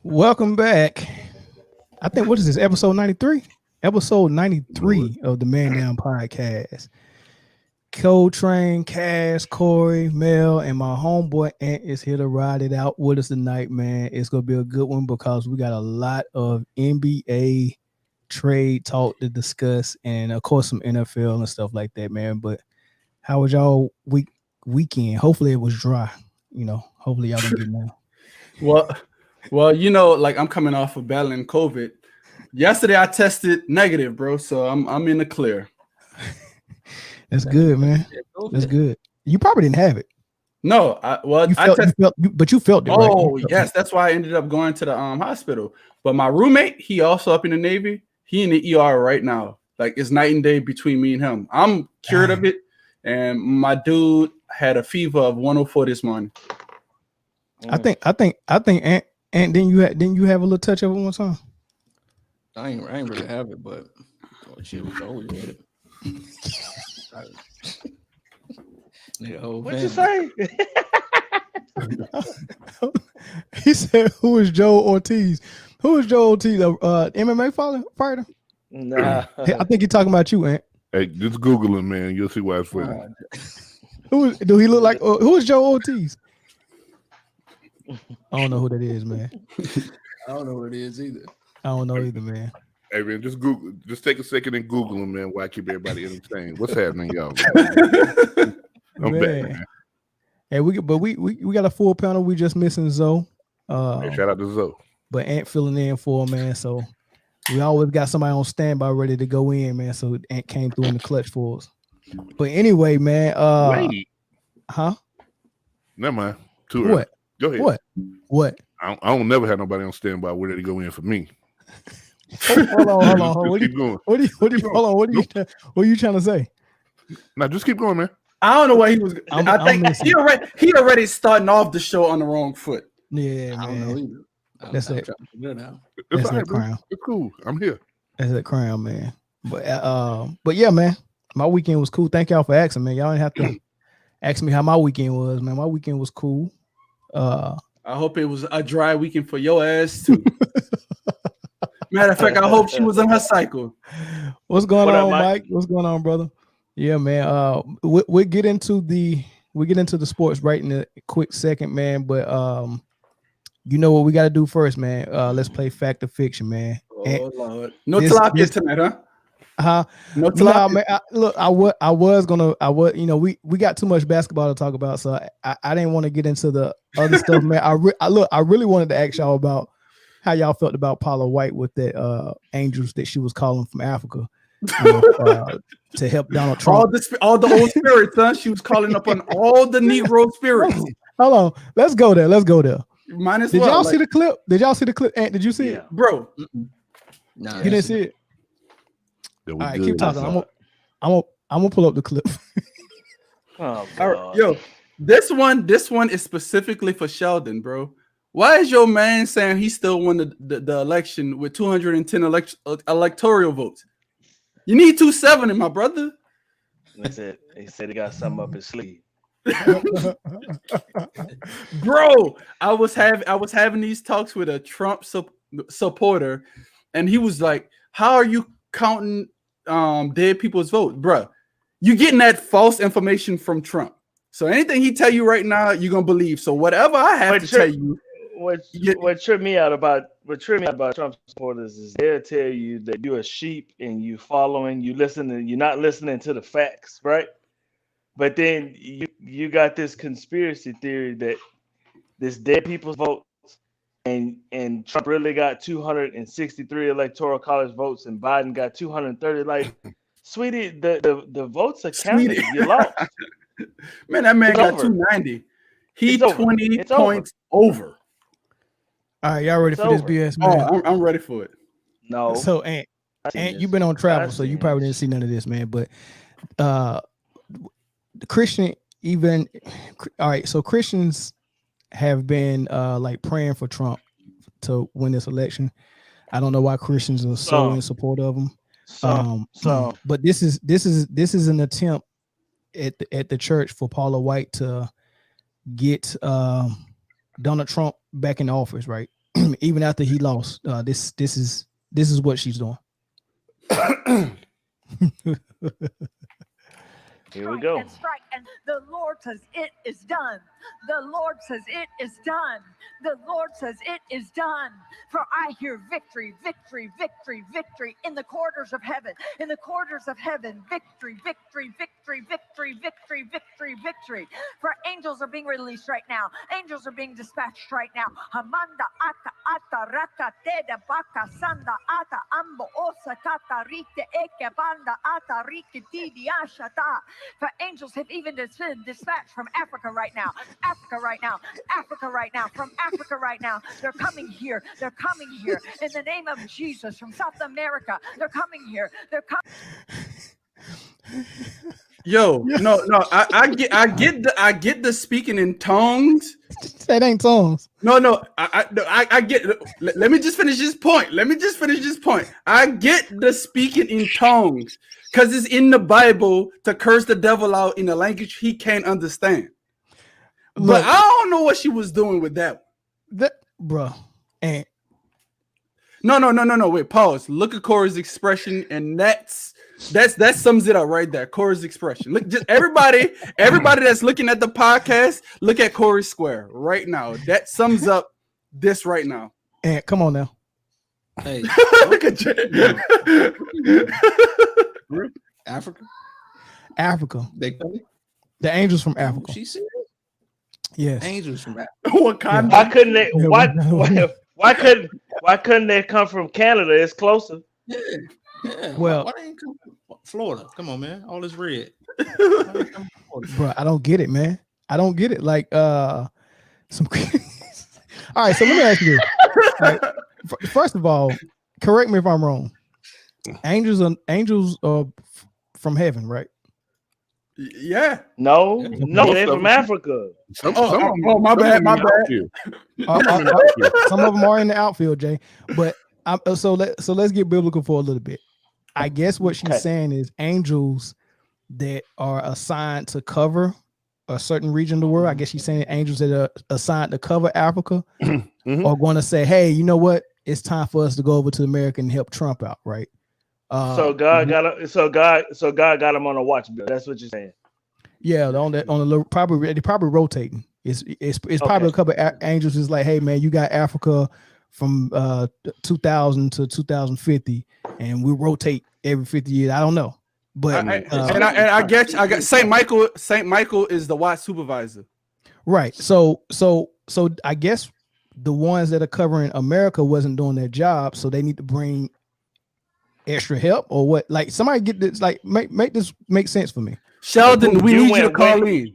Welcome back. I think what is this, episode 93? Episode 93 of the Man Down Podcast. Coltrane, Cass, Corey, Mel, and my homeboy Ant is here to ride it out with us tonight, man. It's gonna be a good one because we got a lot of NBA trade talk to discuss, and of course some NFL and stuff like that, man. But how was y'all weekend? Hopefully it was dry. Hopefully y'all didn't get now. Well, like I'm coming off of battling COVID. Yesterday I tested negative, bro. So I'm in the clear. That's good, man. That's good. You probably didn't have it. No, but you felt it. Oh, right? Yes, that's why I ended up going to the hospital. But my roommate, he also up in the Navy. He in the ER right now. Like it's night and day between me and him. I'm cured of it, and my dude had a fever of 104 this morning. I think and didn't you have a little touch of it one time? I ain't really have it, but shit was always with it. What you say? He said, "Who is Joe Ortiz? Who is Joe Ortiz? MMA fighter? Nah, I think he's talking about you, Ant. Hey, just Google him, man. You'll see why it's funny. Do he look like? Who is Joe Ortiz? I don't know who that is, man. I don't know who it is either. I don't know either, man. Hey, man, just Google. Just take a second and Google him, man. Why I keep everybody entertained? What's happening, y'all? I'm back, man. Hey, we got a full panel. We just missing Zoe. Hey, shout out to Zoe. But Ant filling in for him, man. So we always got somebody on standby ready to go in, man. So Ant came through in the clutch for us. But anyway, man. Wait. Huh? Never mind. Too early. What? Go ahead. What? I don't never have nobody on standby ready to go in for me. Hold on. What keep going. What are you trying to say? Now just keep going, man. I don't know why he was. I think he already starting off the show on the wrong foot. Yeah, man. I don't know either. That's it. That's that crown. It's cool. I'm here. That's that crown, man. But yeah, man. My weekend was cool. Thank y'all for asking, man. Y'all didn't have to ask me how my weekend was, man. My weekend was cool. I hope it was a dry weekend for your ass too. Matter of fact, I hope she was in her cycle. What's going on, Mike? What's going on, brother? Yeah, man. We get into the sports right in a quick second, man. But you know what we got to do first, man. Let's play fact or fiction, man. Oh Lord, no tilapia tonight, huh? No tilapia. Man, I was, we got too much basketball to talk about, so I didn't want to get into the other stuff, man. I really wanted to ask y'all about how y'all felt about Paula White with that angels that she was calling from Africa to help Donald Trump. All the old spirits, huh? She was calling up on all the Negro spirits. Hold on, let's go there. Did y'all see the clip? Ant, did you see it, bro? Nah, you didn't see it. All right, keep talking. I'm gonna pull up the clip. oh, all right, yo, this one is specifically for Sheldon, bro. Why is your man saying he still won the election with 210 electoral votes? You need 270, my brother. That's it. He said he got something up his sleeve. Bro, I was having these talks with a Trump supporter, and he was like, "How are you counting dead people's vote, bro? You getting that false information from Trump. So anything he tell you right now, you're gonna believe. So whatever I have to tell you." What tripped me out about Trump supporters is they'll tell you that you're a sheep and you following, you're not listening to the facts, right? But then you got this conspiracy theory that this dead people's votes and Trump really got 263 electoral college votes and Biden got 230. Like, sweetie, the votes are counted. You lost. Man, that man got 290. He's 20 points over. All right, y'all ready for this BS, man? Oh, I'm ready for it. No. So Ant, you've been on travel, so you probably didn't see none of this, man. But the Christian even all right. So Christians have been like praying for Trump to win this election. I don't know why Christians are so in support of him. But this is an attempt at the church for Paula White to get Donald Trump back in office, right? Even after he lost. This is what she's doing. Here we go. And strike, and the Lord says it is done. The Lord says it is done. The Lord says it is done. For I hear victory, victory, victory, victory in the corridors of heaven. In the corridors of heaven, victory, victory, victory, victory, victory, victory, victory. For angels are being released right now. Angels are being dispatched right now. Hamanda ata ata raka teda baka sanda ata ambo osa kata rite eke banda ata rike tidi ashata. For angels have even been dispatched from Africa right now. Africa right now. Africa right now. From Africa right now. They're coming here. They're coming here. In the name of Jesus. From South America. They're coming here. They're coming. Yo, no, I get the speaking in tongues. That ain't tongues. No, I get. Let me just finish this point. I get the speaking in tongues because it's in the Bible to curse the devil out in a language he can't understand. But I don't know what she was doing with that. Bro, and no. Wait, pause. Look at Corey's expression, and that sums it up right there. Corey's expression. Look, just everybody that's looking at the podcast, look at Corey's square right now. That sums up this right now. And come on now. Hey, look at Jay. Africa. They coming? The angels from Africa. She said, yes. Angels from Africa. What kind? Why couldn't they? Why couldn't they come from Canada? It's closer. Yeah. Well, why they ain't come from Florida? Come on, man. All this red. Bro, I don't get it, man. I don't get it. Like some. All right, so let me ask you this. Right, first of all, correct me if I'm wrong. Angels are from heaven, right? Yeah. No, they're from Africa. My bad. Some of them are in the outfield, Jay. But so let's get biblical for a little bit. I guess what she's saying is angels that are assigned to cover a certain region of the world. I guess she's saying angels that are assigned to cover Africa are going to say, "Hey, you know what? It's time for us to go over to America and help Trump out, right?" So God got him on a watch bill. That's what you're saying. Yeah, on the probably they're probably rotating. It's probably a couple of angels is like, hey man, you got Africa from 2000 to 2050, and we rotate every 50 years. I don't know, but I guess I got Saint Michael. Saint Michael is the watch supervisor, right? So I guess the ones that are covering America wasn't doing their job, so they need to bring extra help or what? Like somebody get this, like make this make sense for me. Sheldon, we need you to call in.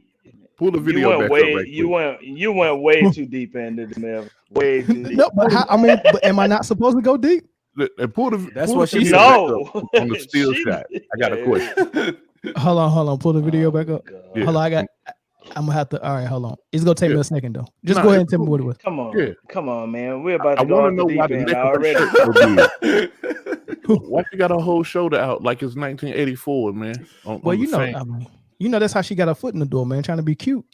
Pull the video back up. You went way too deep into this, man. Way too deep. No, but but am I not supposed to go deep? That's what she said. No, on the steal shot. I got a question. Hold on. Pull the video back up. Yeah. Hold on, I'm gonna have to. All right, hold on. It's gonna take me a second though. Just go ahead and tell me what it was. Come on, man. We're about to go off the deep end already. Why she got a whole shoulder out like it's 1984, man? Well, you know that's how she got her foot in the door, man. Trying to be cute.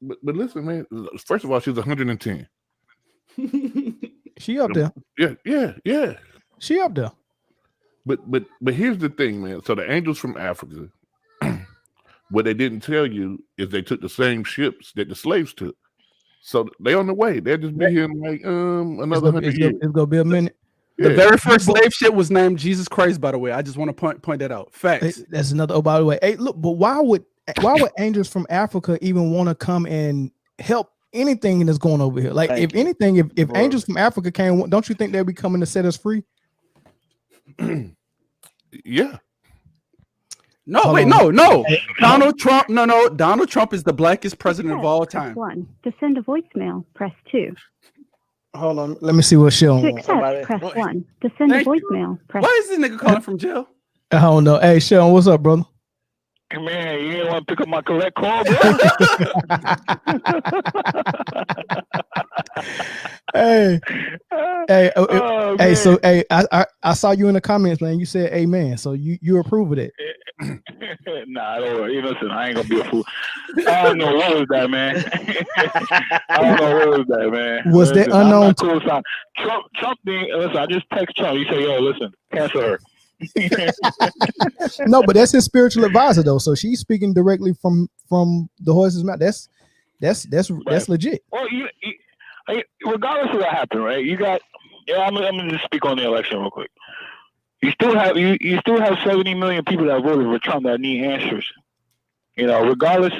But listen, man. First of all, she's 110. She up there. Yeah. She up there. But here's the thing, man. So the angels from Africa, what they didn't tell you is they took the same ships that the slaves took. So they on the way. They'll just be here in like another 100 years. It's gonna be a minute. The very first slave ship was named Jesus Christ, by the way. I just want to point that out. Facts. That's another. Oh, by the way, hey, look, but why would angels from Africa even want to come and help anything that's going over here? Like, if anything, if angels from Africa came, don't you think they'll be coming to set us free? Yeah. No, Donald Trump. No. Donald Trump is the blackest president of all time. 1. To send a voicemail, press 2. Hold on. Let me see what Sheldon To wants. accept, press What? 1. To send a Thank you. voicemail, press Why is this nigga calling from jail? I don't know. Hey, Sheldon, what's up, brother? Man, you didn't want to pick up my collect call, bro? Hey, hey, Oh, hey. man. So, hey, I saw you in the comments, man. You said amen. So you approve of it? Nah, I don't. Listen, I ain't gonna be a fool. I don't know what was that, man. I don't know what was that, man. Was that Listen, I'm unknown not cool. Trump being, listen, I just text Trump. He said, "Yo, listen, cancel her." No, but that's his spiritual advisor though. So she's speaking directly from the horse's mouth. That's legit. Well, regardless of what happened, right? You got. Yeah, I'm gonna just speak on the election real quick. You still have 70 million people that voted for Trump that need answers. Regardless,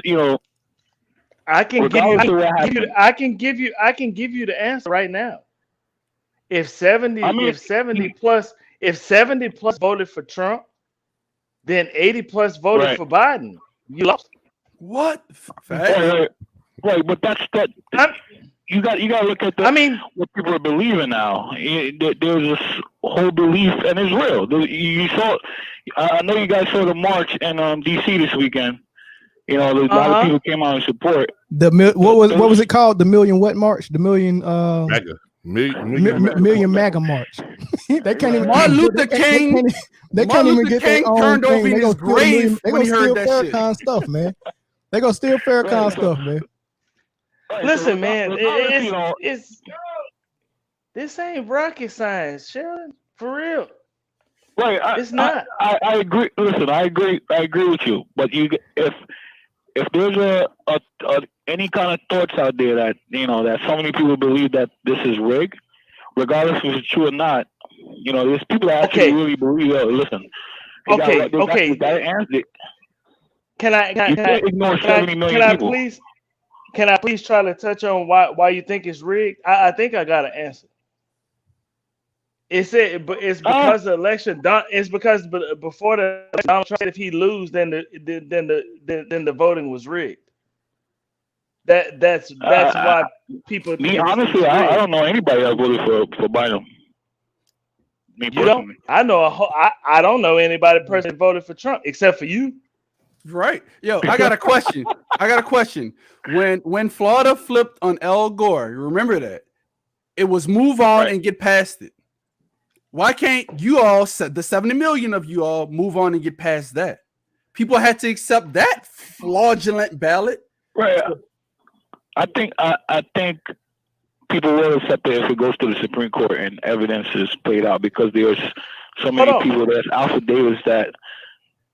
I can give regardless you, of what happened. I can give you the answer right now. If 70 plus voted for Trump, then 80 plus voted Right. for Biden. You lost. What? Right, but that's that. You got to look at what people are believing now. There's this whole belief, and it's real. You saw. I know you guys saw the march in DC this weekend. A lot of people came out in support. What was it called? The Million what march? The Million MAGA. Million MAGA march. They can't even. Martin Luther King. They can't even get their own turned thing. over in his grave They when gonna he heard steal that shit. Farrakhan stuff, man. They gonna steal Farrakhan stuff, man. Right, Listen, so man, regardless, it's this ain't rocket science, Sheldon. For real. right. It's not. I agree. Listen, I agree with you. But if there's any kind of thoughts out there that that so many people believe that this is rigged, regardless if it's true or not, there's people that actually really believe. Listen. Okay. Gotta answer it. Can I ignore 70 million people. Can I please try to touch on why you think it's rigged? I think I got an answer. It's because the election. It's because before the Donald Trump, if he lose, then the voting was rigged. That's why people. Honestly, I don't know anybody that voted for Biden. Me personally. I know I don't know anybody personally that voted for Trump except for you. Right. Yo, I got a question. When Florida flipped on Al Gore, you remember that? It was move on and get past it. Why can't you all, the 70 million of you all, move on and get past that? People had to accept that fraudulent ballot. Right. I think people will accept it if it goes to the Supreme Court and evidence is played out, because there's so many people, there's affidavits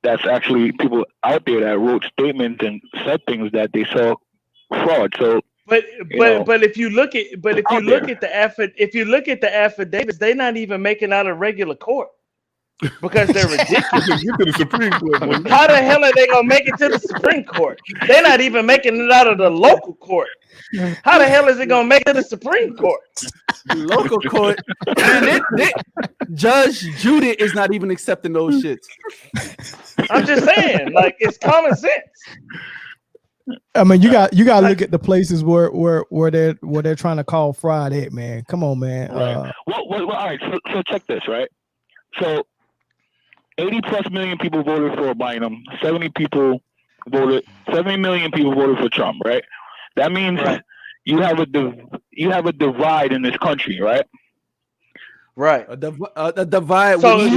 that's actually people out there that wrote statements and said things that they saw fraud. So, but if you look at the affidavits, they're not even making out of regular court because they're ridiculous. Get to the Supreme Court. How the hell are they gonna make it to the Supreme Court? They're not even making it out of the local court. How the hell is it gonna make it to the Supreme Court? Local court. Man, Judge Judy is not even accepting those shits. I'm just saying, like, it's common sense. I mean, you got to look at the places where they're trying to call fraud at, man. Come on, man. Right. Well, all right. So check this, right? So 80 plus million people voted for Biden. 70 million people voted for Trump, right? That means you have a divide in this country, right? Right. A divide. So let's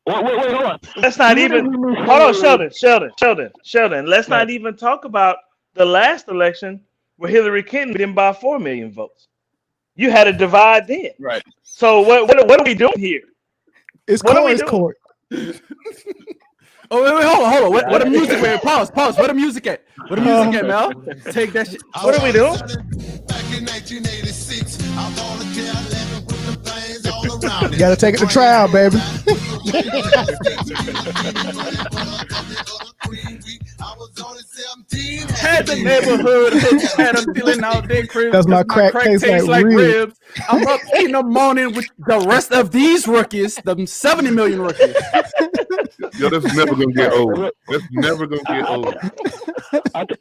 wait, hold on. Let's not even hold on, Sheldon. Let's not even talk about the last election where Hillary Clinton didn't buy 4 million votes. You had a divide then. Right. So what are we doing here? It's court. Oh, wait, hold on. What the music? Wait, pause. What the music at? What the music at, Mel? Take that shit. What are we doing? You gotta take it to trial, baby. Had the neighborhood had them feeling out their cribs. That's my crack tastes like ribs. I'm up in the morning with the rest of these rookies, the 70 million rookies. Yo, that's never gonna get old. That's never gonna get old. I think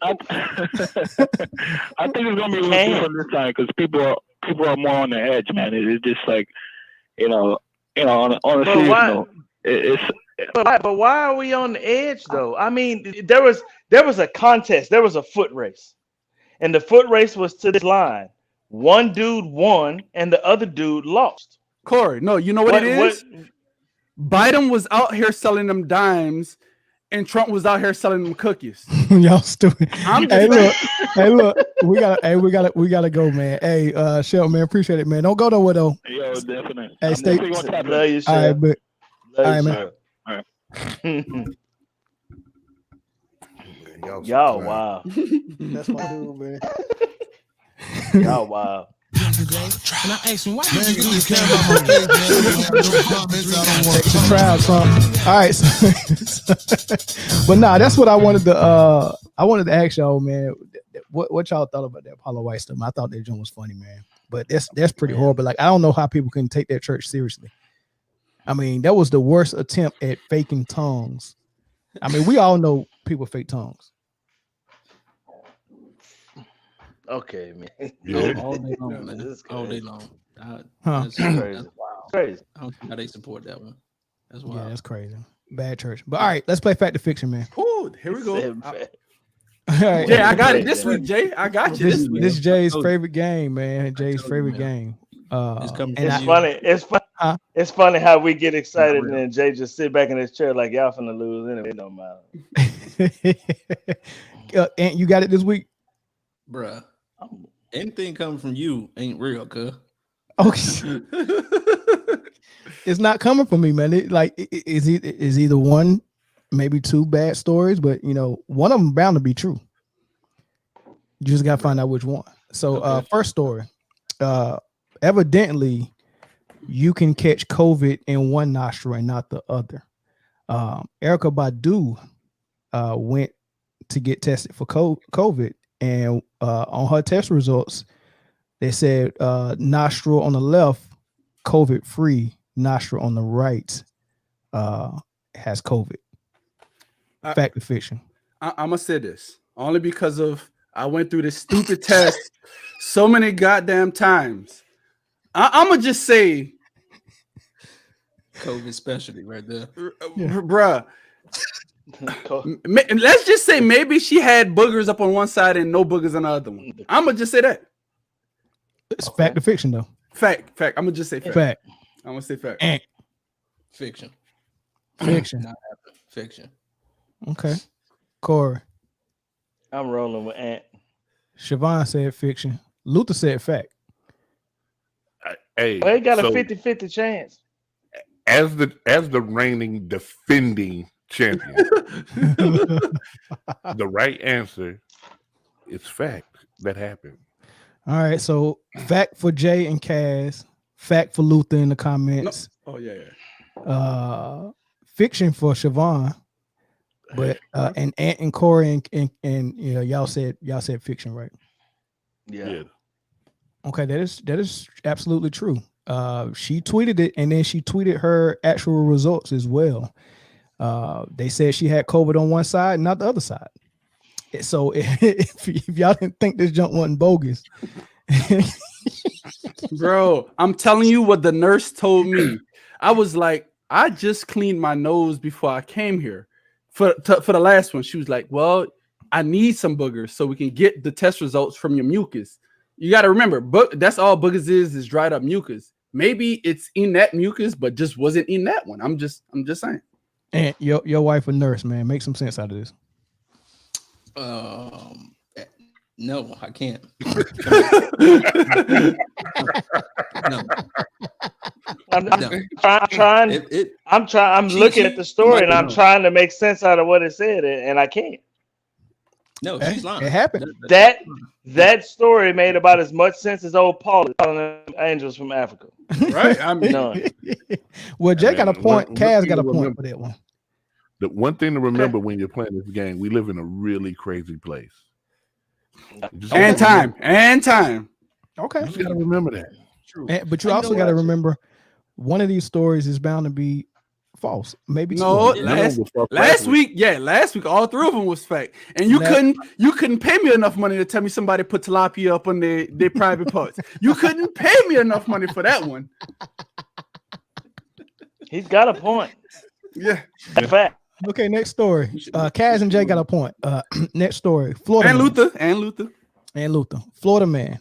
it's gonna be a little different this time because people are more on the edge, man. It's just like on a serious note. But why are we on the edge though? I mean, there was a contest, there was a foot race, and the foot race was to this line. One dude won, and the other dude lost. Corey, no, you know what it is? Biden was out here selling them dimes, and Trump was out here selling them cookies. Y'all stupid. Hey, look, we gotta go, man. Hey, Shelton, man, appreciate it, man. Don't go nowhere though. Yo, definitely. Hey, stay. Love you, All right, but all right, man. All right. Y'all wow. That's my dude, man. Y'all wow. And I asked him, why you care about my age, man? Trial Trump. All right, but nah, that's what I wanted to. I wanted to ask y'all, man. What y'all thought about that Apollo White stuff? I thought that joke was funny, man. But that's pretty horrible. Like, I don't know how people can take that church seriously. I mean, that was the worst attempt at faking tongues. I mean, we all know people fake tongues. Okay, man. Yeah. All day long, man. All day long. That's crazy. Crazy. I don't know how they support that one. That's wild. Yeah, that's crazy. Bad church. But all right, let's play Fact or Fiction, man. Ooh, here we go. All right. Jay, I got it this week, Jay. I got you this week. This is Jay's favorite game, man. Jay's favorite game. It's funny. It's funny how we get excited and then Jay just sit back in his chair like y'all finna lose anyway. It don't matter. Ant, you got it this week? Bruh. Anything coming from you ain't real, cuz. Okay. It's not coming from me, man. It's either one, maybe two bad stories, but one of them bound to be true. You just gotta find out which one. So first story. Evidently you can catch COVID in one nostril and not the other. Erykah Badu went to get tested for COVID, and on her test results, they said nostril on the left, COVID free, nostril on the right has COVID. Fact or fiction? I'm gonna say this only because of I went through this stupid test so many goddamn times. I'm gonna just say COVID specialty right there, bruh. Let's just say maybe she had boogers up on one side and no boogers on the other one. I'm gonna just say that. It's fact or fiction, though. Fact. I'm gonna just say fact. I'm gonna say fact. Fiction. Fiction. Not happening. Fiction. Okay. Corey. I'm rolling with Ant. Siobhan said fiction. Luther said fact. Hey, they got a 50-50 chance. As the reigning defending champion, the right answer is fact. That happened. All right, so fact for Jay and Kaz, fact for Luther in the comments. No. Oh yeah. Fiction for Siobhan, but and Ant and Corey and y'all said fiction, right? Yeah. Okay, that is absolutely true. She tweeted it, and then she tweeted her actual results as well. They said she had COVID on one side, not the other side. So if y'all didn't think this junk wasn't bogus, bro, I'm telling you what the nurse told me. I was like, I just cleaned my nose before I came here for the last one. She was like, well, I need some boogers so we can get the test results from your mucus. You got to remember, that's all boogers is dried up mucus. Maybe it's in that mucus, but just wasn't in that one. I'm just saying. And your wife a nurse, man. Make some sense out of this. No, I can't. No. I'm looking at the story and I'm trying to make sense out of what it said, and I can't. No, she's lying. It happened. That story made about as much sense as old Paul calling them angels from Africa. Right? I mean, none. Well, Jay got a point. Kaz got a point for that one. The one thing to remember when you're playing this game, we live in a really crazy place. And time. Okay. You just gotta remember that. But you also got to remember, one of these stories is bound to be false. Maybe No, two. last week, all three of them was fact. And you couldn't pay me enough money to tell me somebody put tilapia up on their private parts. You couldn't pay me enough money for that one. He's got a point. Yeah. Fact. Okay, next story. Kaz and Jay got a point. Next story. Florida and man. Luther. Florida man.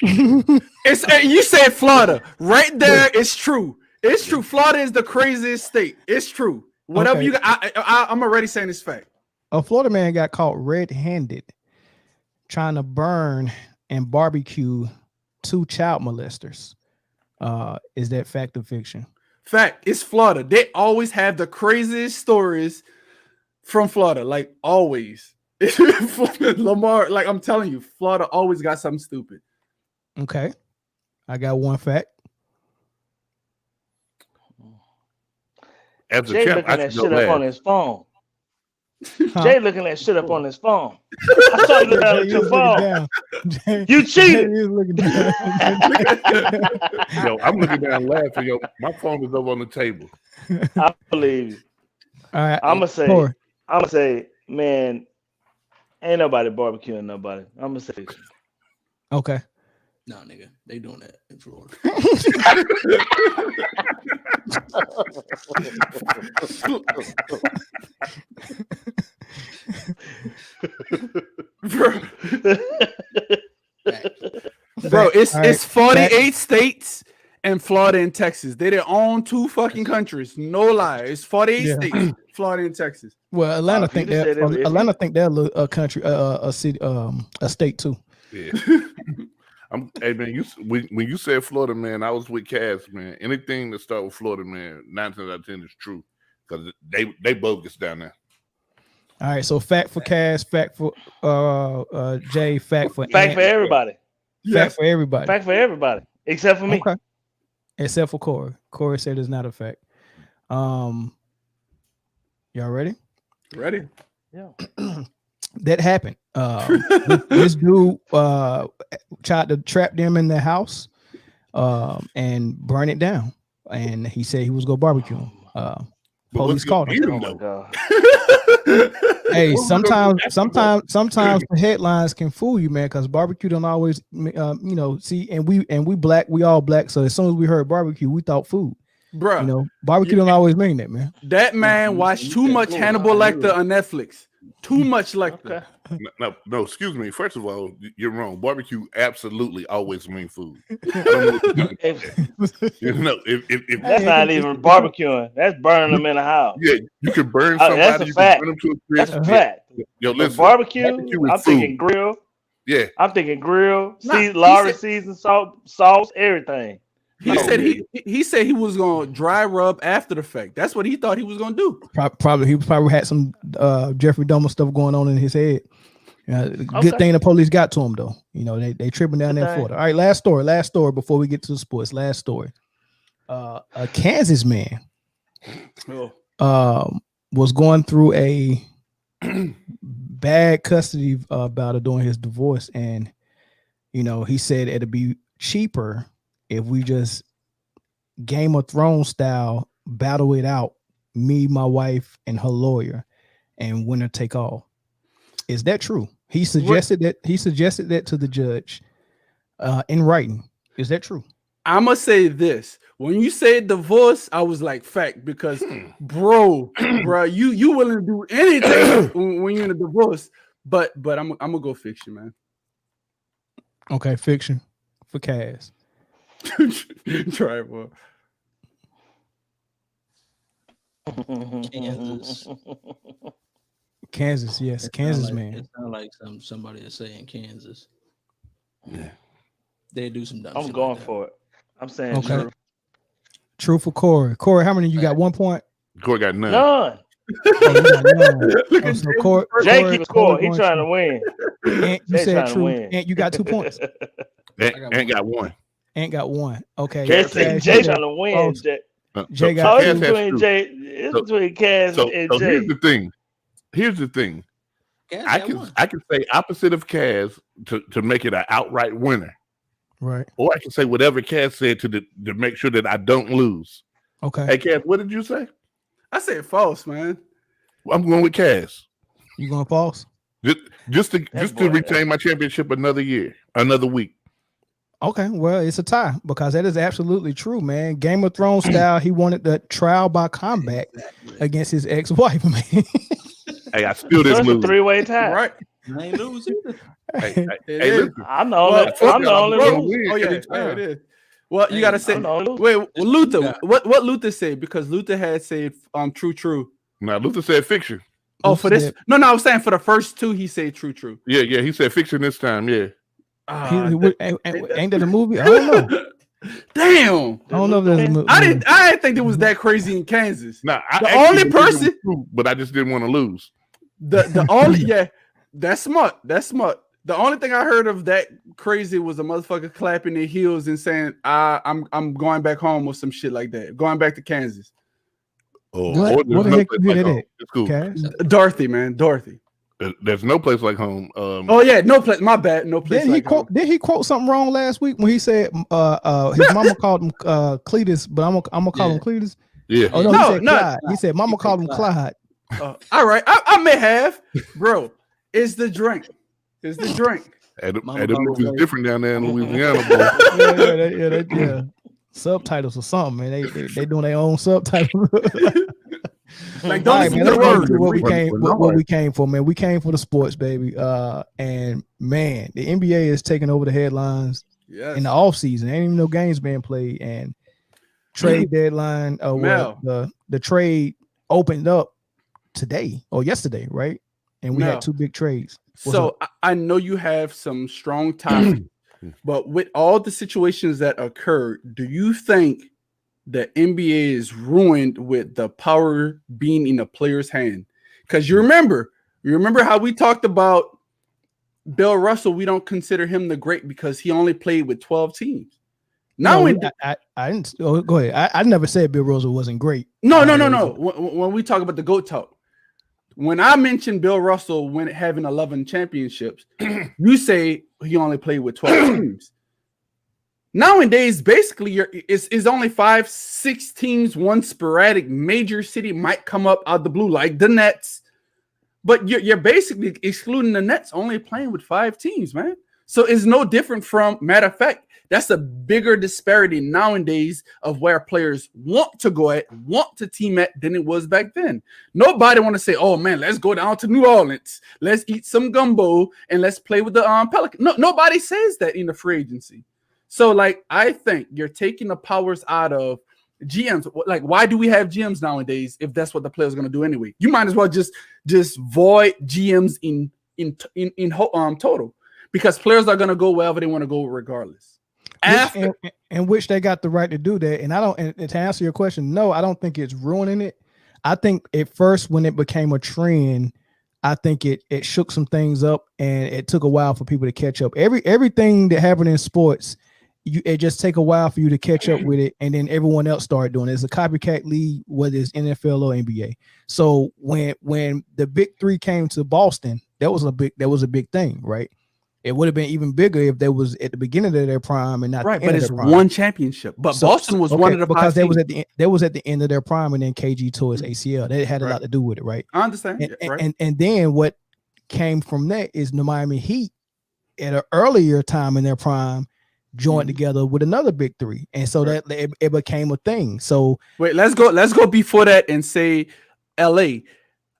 You said Florida. Right there, it's true. It's true. Florida is the craziest state. It's true. Whatever Okay. you got, I'm already saying it's fact. A Florida man got caught red-handed trying to burn and barbecue 2 child molesters. Is that fact or fiction? Fact. It's Florida. They always have the craziest stories from Florida. Like always. Lamar, like I'm telling you, Florida always got something stupid. Okay. I got one fact. As a Jay champ, looking I that should shit go up on last. his phone. Huh? Jay looking that shit up on his phone. I saw you looking at Jay your is phone. looking down. You cheated. Jay is looking down. Yo, I'm looking down laughing. Yo, my phone is over on the table. I believe you. All right. I'm gonna Corey. say, man, ain't nobody barbecuing nobody. I'm gonna say, Okay. Nah, nigga, they doing that in Florida. Bro, it's All right. 48 states and Florida and Texas. They their own 2 fucking countries. No lie. It's 48 Yeah. states, Florida and Texas. Well, Atlanta if you think just that said it- Atlanta think they're a country, a city, a state too. Yeah. Hey man, when you said Florida man, I was with Cass, man. Anything that start with Florida man, 9 times out of 10 is true because they bogus down there. All right, so fact for Cass, fact for Jay, fact for fact for everybody. fact for everybody. Fact for everybody except for me. Okay. Except for Corey. Corey said it's not a fact. Y'all ready? Ready? Yeah. That happened. This dude tried to trap them in their house and burn it down. And he said he was going to barbecue them. Police called him. Oh my God. Hey, sometimes the headlines can fool you, man, because barbecue don't always see, and we black, we all black. So as soon as we heard barbecue, we thought food. Bro, barbecue don't always mean that, man. that man watched too much Hannibal Lecter on Netflix. Too much Lecter. Okay. No, excuse me. First of all, you're wrong. Barbecue absolutely always mean food. I don't know what you're if That's not even barbecuing. That's burning them in the house. yeah, you can burn somebody. That's a you fact. can burn them to a That's crisp. a fact. Yo, But listen. barbecue, barbecue is I'm food. thinking grill. Yeah, I'm thinking grill, Nah, he Lowry said- season, sauce, everything. He said he said he was gonna dry rub after the fact. That's what he thought he was gonna do. Probably he had some Jeffrey Dahmer stuff going on in his head. Good Okay. thing the police got to him though. They tripping down there in Good Florida. All right, last story before we get to the sports. Last story. A Kansas man was going through a bad custody battle during his divorce, and he said it'd be cheaper if we just Game of Thrones style battle it out, me, my wife, and her lawyer, and winner take all. Is that true? He suggested that to the judge in writing. Is that true? I'm gonna say this. When you said divorce, I was like fact because bro, you willing to do anything when you're in a divorce. But I'm gonna go fiction, man. Okay, fiction for Cass. Try it, boy. Kansas. Yes, It Kansas sound like, man. It sounds like somebody is saying Kansas. Yeah. They do some dumb I'm shit going like that. for it. I'm saying Okay. true. True for Corey. Corey, how many you got? 1 point. Corey got none. None. Oh, you got none. Oh, so Corey, Jay keeps score. He going trying to win. Ant, you Jay said trying to true. win. Ant, you got 2 points. Ain't got one. Ant got 1. Okay. Jay Cass, said you Jay said trying to win. false. Jay. Jay Oh, got it's Cass has between two. Jay. It's between Cass So and here's Jay. the thing. Here's the thing. Kansas I got can one. I can say opposite of Cass to make it an outright winner, Right. or I can say whatever Cass said to make sure that I don't lose. Okay. Hey, Cass, what did you say? I said false, man. I'm going with Cass. You going false? Just to retain my championship another week. Okay, well, it's a tie because that is absolutely true, man. Game of Thrones style, he wanted the trial by combat against his ex-wife, man. Hey, I still didn't So lose. it's a 3-way tie. Right. I ain't lose either. Hey, is. listen. I'm the only. I'm the only loser. Oh yeah, it is. Well, you gotta say. I'm the only loser. Wait, Luther. What Luther said? Because Luther had said true. Now Luther said fiction. Oh, for this? No, I was saying for the first two, he said true. Yeah, he said fiction this time. Yeah. Ain't that a movie? I don't know. Damn. I don't know if there's a movie. I didn't think it was that crazy in Kansas. Nah, the only person, but I just didn't want to lose. The only that's smart. That's smart. The only thing I heard of that crazy was a motherfucker clapping their heels and saying, I'm going back home or some shit like that. Going back to Kansas. Oh, what the heck you hear that? It's cool. Dorothy, man. Dorothy. There's no place like home. Oh yeah, no place. My bad. No place. Did he quote something wrong last week when he said his mama called him Cletus, but I'm gonna call him Cletus? Yeah. Oh no, he said Clyde. He said mama called him Clyde. All right, I may have, bro. It's the drink. It's the drink. It's different down there in Louisiana, boy. Yeah. Subtitles or something, man. They doing their own subtitles. Like, don't listen to the words. What we came for, man. We came for the sports, baby. And man, the NBA is taking over the headlines in the off season. Ain't even no games being played. And trade deadline, the trade opened up today or yesterday, right? And we had two big trades. So I know you have some strong ties, but with all the situations that occurred, do you think the NBA is ruined with the power being in a player's hand? Because you remember how we talked about Bill Russell. We don't consider him the GREAT because he only played with 12 teams. Now, I didn't. Go ahead. I never said Bill Russell wasn't great. No. When we talk about the GOAT talk, when I mentioned Bill Russell when having 11 championships, you say he only played with 12 teams. Nowadays, basically, it's only 5-6 teams. One sporadic major city might come up out the blue, like the Nets. But you're basically excluding the Nets, only playing with 5 teams, man. So it's no different from, matter of fact, that's a bigger disparity nowadays of where players want to go at, want to team at than it was back then. Nobody want to say, oh man, let's go down to New Orleans. Let's eat some gumbo and let's play with the Pelicans. No, nobody says that in the free agency. So like, I think you're taking the powers out of GMs. Like, why do we have GMs nowadays if that's what the player's going to do anyway? You might as well just void GMs in total, because players are going to go wherever they want to go regardless. Which they got the right to do that. And I don't, and to answer your question, no, I don't think it's ruining it. I think at first when it became a trend, I think it shook some things up and it took a while for people to catch up. Everything that happened in sports, it just take a while for you to catch up with it, and then everyone else started doing it. It's a copycat league, whether it's NFL or NBA. So when the big three came to Boston, that was a big thing, right? It would have been even bigger if they was at the beginning of their prime and not right. But it's one championship. But Boston was one of the because they was at the end of their prime, and then KG tore his ACL. That had a lot to do with it, right? I understand. And then what came from that is the Miami Heat at an earlier time in their prime joined together with another big three, and so that it became a thing. So wait, let's go before that and say LA.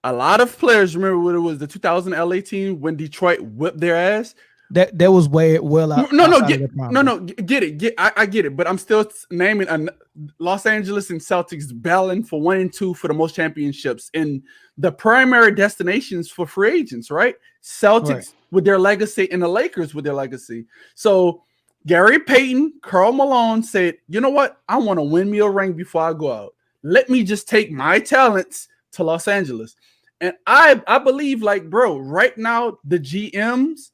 A lot of players remember when it was the 2000 LA team when Detroit whipped their ass. That was way well out. Get it. I get it, but I'm still naming Los Angeles and Celtics battling for 1 and 2 for the most championships in the primary destinations for free agents, right? Celtics with their legacy and the Lakers with their legacy. So Gary Payton, Karl Malone said, you know what? I want to win me a ring before I go out. Let me just take my talents to Los Angeles. And I believe, like, bro, right now the GMs,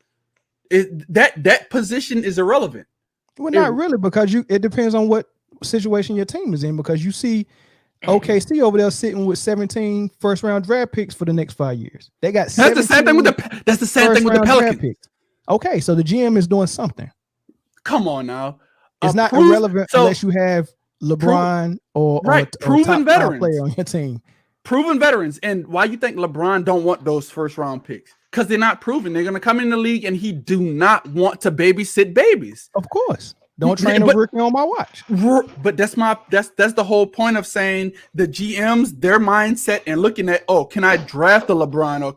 that position is irrelevant. Well, not really, because it depends on what situation your team is in, because you see OKC over there sitting with 17 first-round draft picks for the next 5 years. They got that's the same thing with the Pelicans. Okay, so the GM is doing something. Come on now. It's not irrelevant unless you have LeBron or proven top veterans. player on your team. Proven veterans. And why you think LeBron don't want those first round picks? Because they're not proven. They're gonna come in the league and he do not want to babysit babies. Of course. Don't train a rookie on my watch. But that's the whole point of saying the GMs, their mindset and looking at, oh, can I draft a LeBron? Or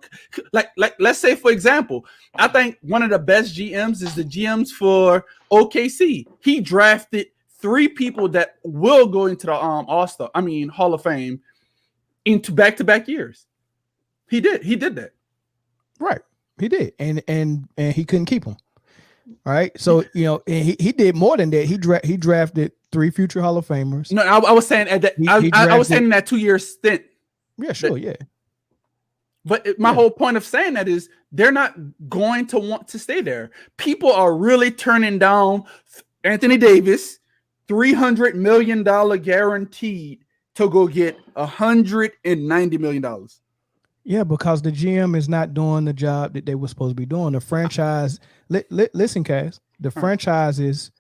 like let's say, for example, I think one of the best GMs is the GMs for OKC. He drafted 3 people that will go into the Hall of Fame into back-to-back years. He did that. Right. He did. And he couldn't keep them. All right. So, he did more than that. He drafted 3 future Hall of Famers. No, I was saying at that I was saying in that 2-year stint. Yeah, sure, yeah. But my whole point of saying that is they're not going to want to stay there. People are really turning down Anthony Davis, $300 million guaranteed to go get $190 million. Yeah, because the GM is not doing the job that they were supposed to be doing. The franchise, listen, Cass, the franchises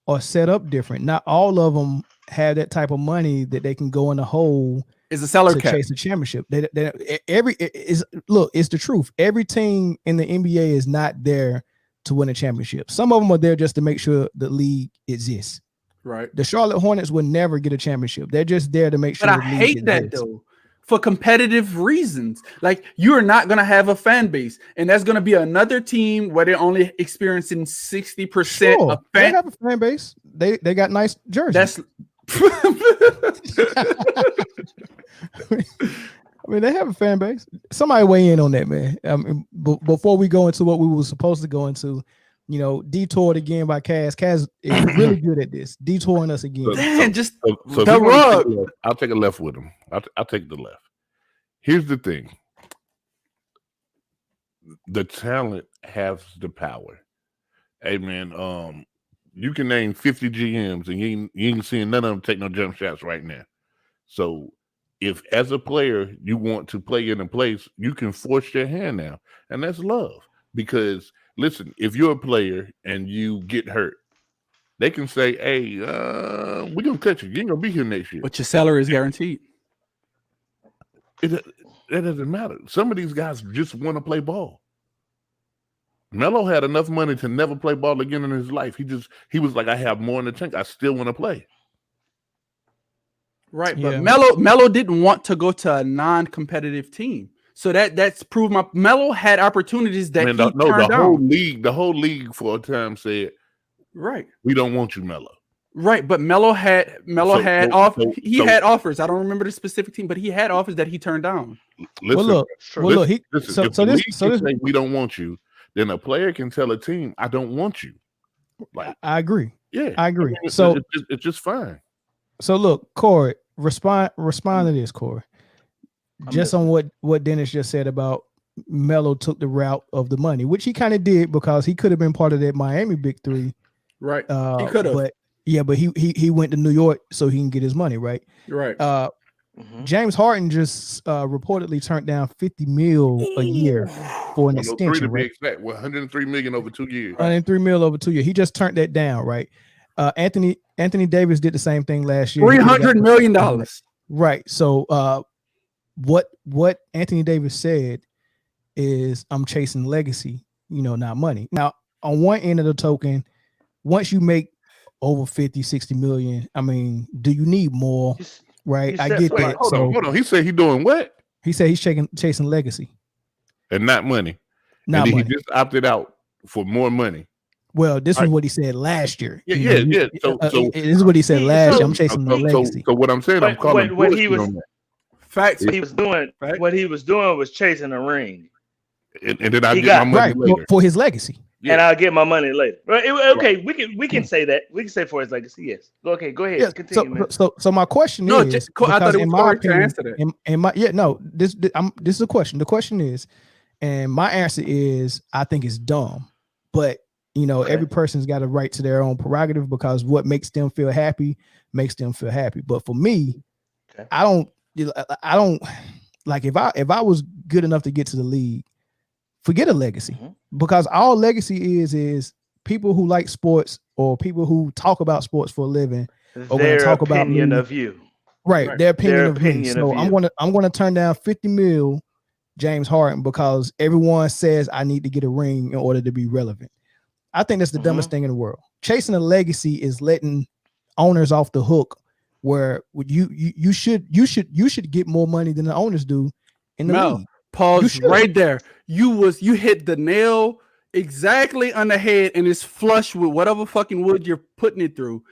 are set up different. Not all of them have that type of money that they can go in the hole. Is a salary cap. Chase a championship. It's the truth. Every team in the NBA is not there to win a championship. Some of them are there just to make sure the league exists. Right. The Charlotte Hornets would never get a championship. They're just there to make sure. But I hate that though. For competitive reasons. Like, you are not going to have a fan base, and that's going to be another team where they're only experiencing 60% of they have a fan base. They got nice jerseys. That's I mean, they have a fan base. Somebody weigh in on that, man. Before we go into what we were supposed to go into, detoured again by Cass. Cass is really good at this, detouring us again. Man, just so the rug. I'll take a left with him. I'll take the left. Here's the thing. The talent has the power. Hey, man, you can name 50 GMs and you ain't seeing none of them take no jump shots right now. So if as a player you want to play in a place, you can force your hand now. And that's love. Because listen, if you're a player and you get hurt, they can say, hey, we're going to cut you. You ain't going to be here next year. But your salary is guaranteed. That doesn't matter. Some of these guys just want to play ball. Melo had enough money to never play ball again in his life. He was like, I have more in the tank. I still want to play. Right, but Melo didn't want to go to a non-competitive team. So that's proved Melo had opportunities that turned down. The whole league for a time said, right, we don't want you, Melo. Right, but Melo had offers. I don't remember the specific team, but he had offers that he turned down. Listen, if the league say we don't want you, then a player can tell a team, I don't want you. Like, I agree. Yeah, I agree. So it's just fine. So look, Corey, respond to this, Corey. Just on what Dennis just said about Melo took the route of the money, which he kind of did because he could have been part of that Miami Big Three. Right. He could have. But he went to New York so he can get his money, right? Right. James Harden just reportedly turned down $50 million a year for an extension, right? $103 million over 2 years. $103 million over 2 years. He just turned that down, right? Anthony Davis did the same thing last year. $300 million. Right. So what Anthony Davis said is, I'm chasing legacy, not money. Now, on one end of the token, once you make over 50, 60 million, I mean, do you need more? Right. I get that. Hold on. He said he's doing what? He said he's chasing legacy. And not money. Not money. He just opted out for more money. Well, this is what he said last year. Yeah. So this is what he said last year. I'm chasing the legacy. So what I'm saying, I'm calling what he was facts. What he was doing was chasing a ring. And then I get my money later. For his legacy. Yeah. And I'll get my money later. Right? Okay, we can say that. We can say for his legacy, yes. Okay, go ahead. Yeah, continue. So my question is, I thought it was hard to answer that. This is a question. The question is, and my answer is, I think it's dumb. But every person's got a right to their own prerogative, because what makes them feel happy makes them feel happy. But for me, I don't like, if I was good enough to get to the league, forget a legacy, because all legacy is people who like sports or people who talk about sports for a living are going to Their talk about opinion me. of you. Right, their opinion Their of me. opinion So of I'm you. gonna turn down 50 mil James Harden because everyone says I need to get a ring in order to be relevant. I think that's the dumbest thing in the world. Chasing a legacy is letting owners off the hook, where you should get more money than the owners do in the league. Pause right there. You hit the nail exactly on the head, and it's flush with whatever fucking wood you're putting it through.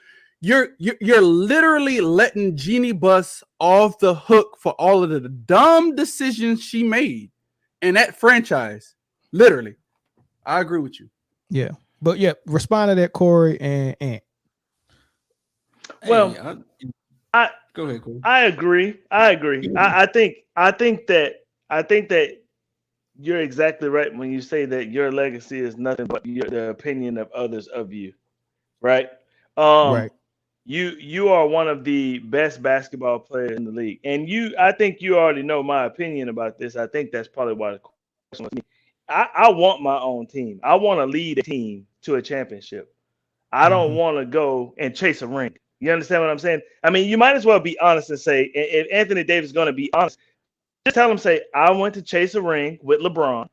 You're literally letting Jeannie Buss off the hook for all of the dumb decisions she made in that franchise. Literally, I agree with you. Yeah, but yeah, respond to that, Corey and Ant. Well, Hey, go ahead, Corey. I agree. I think that you're exactly right when you say that your legacy is nothing but the opinion of others of you, right? Right. You are one of the best basketball players in the league, and I think you already know my opinion about this. I think that's probably why the question was me. I want my own team. I want to lead a team to a championship. I don't want to go and chase a ring. You understand what I'm saying? I mean, you might as well be honest and say, if Anthony Davis is going to be honest, just tell him, say, I went to chase a ring with LeBron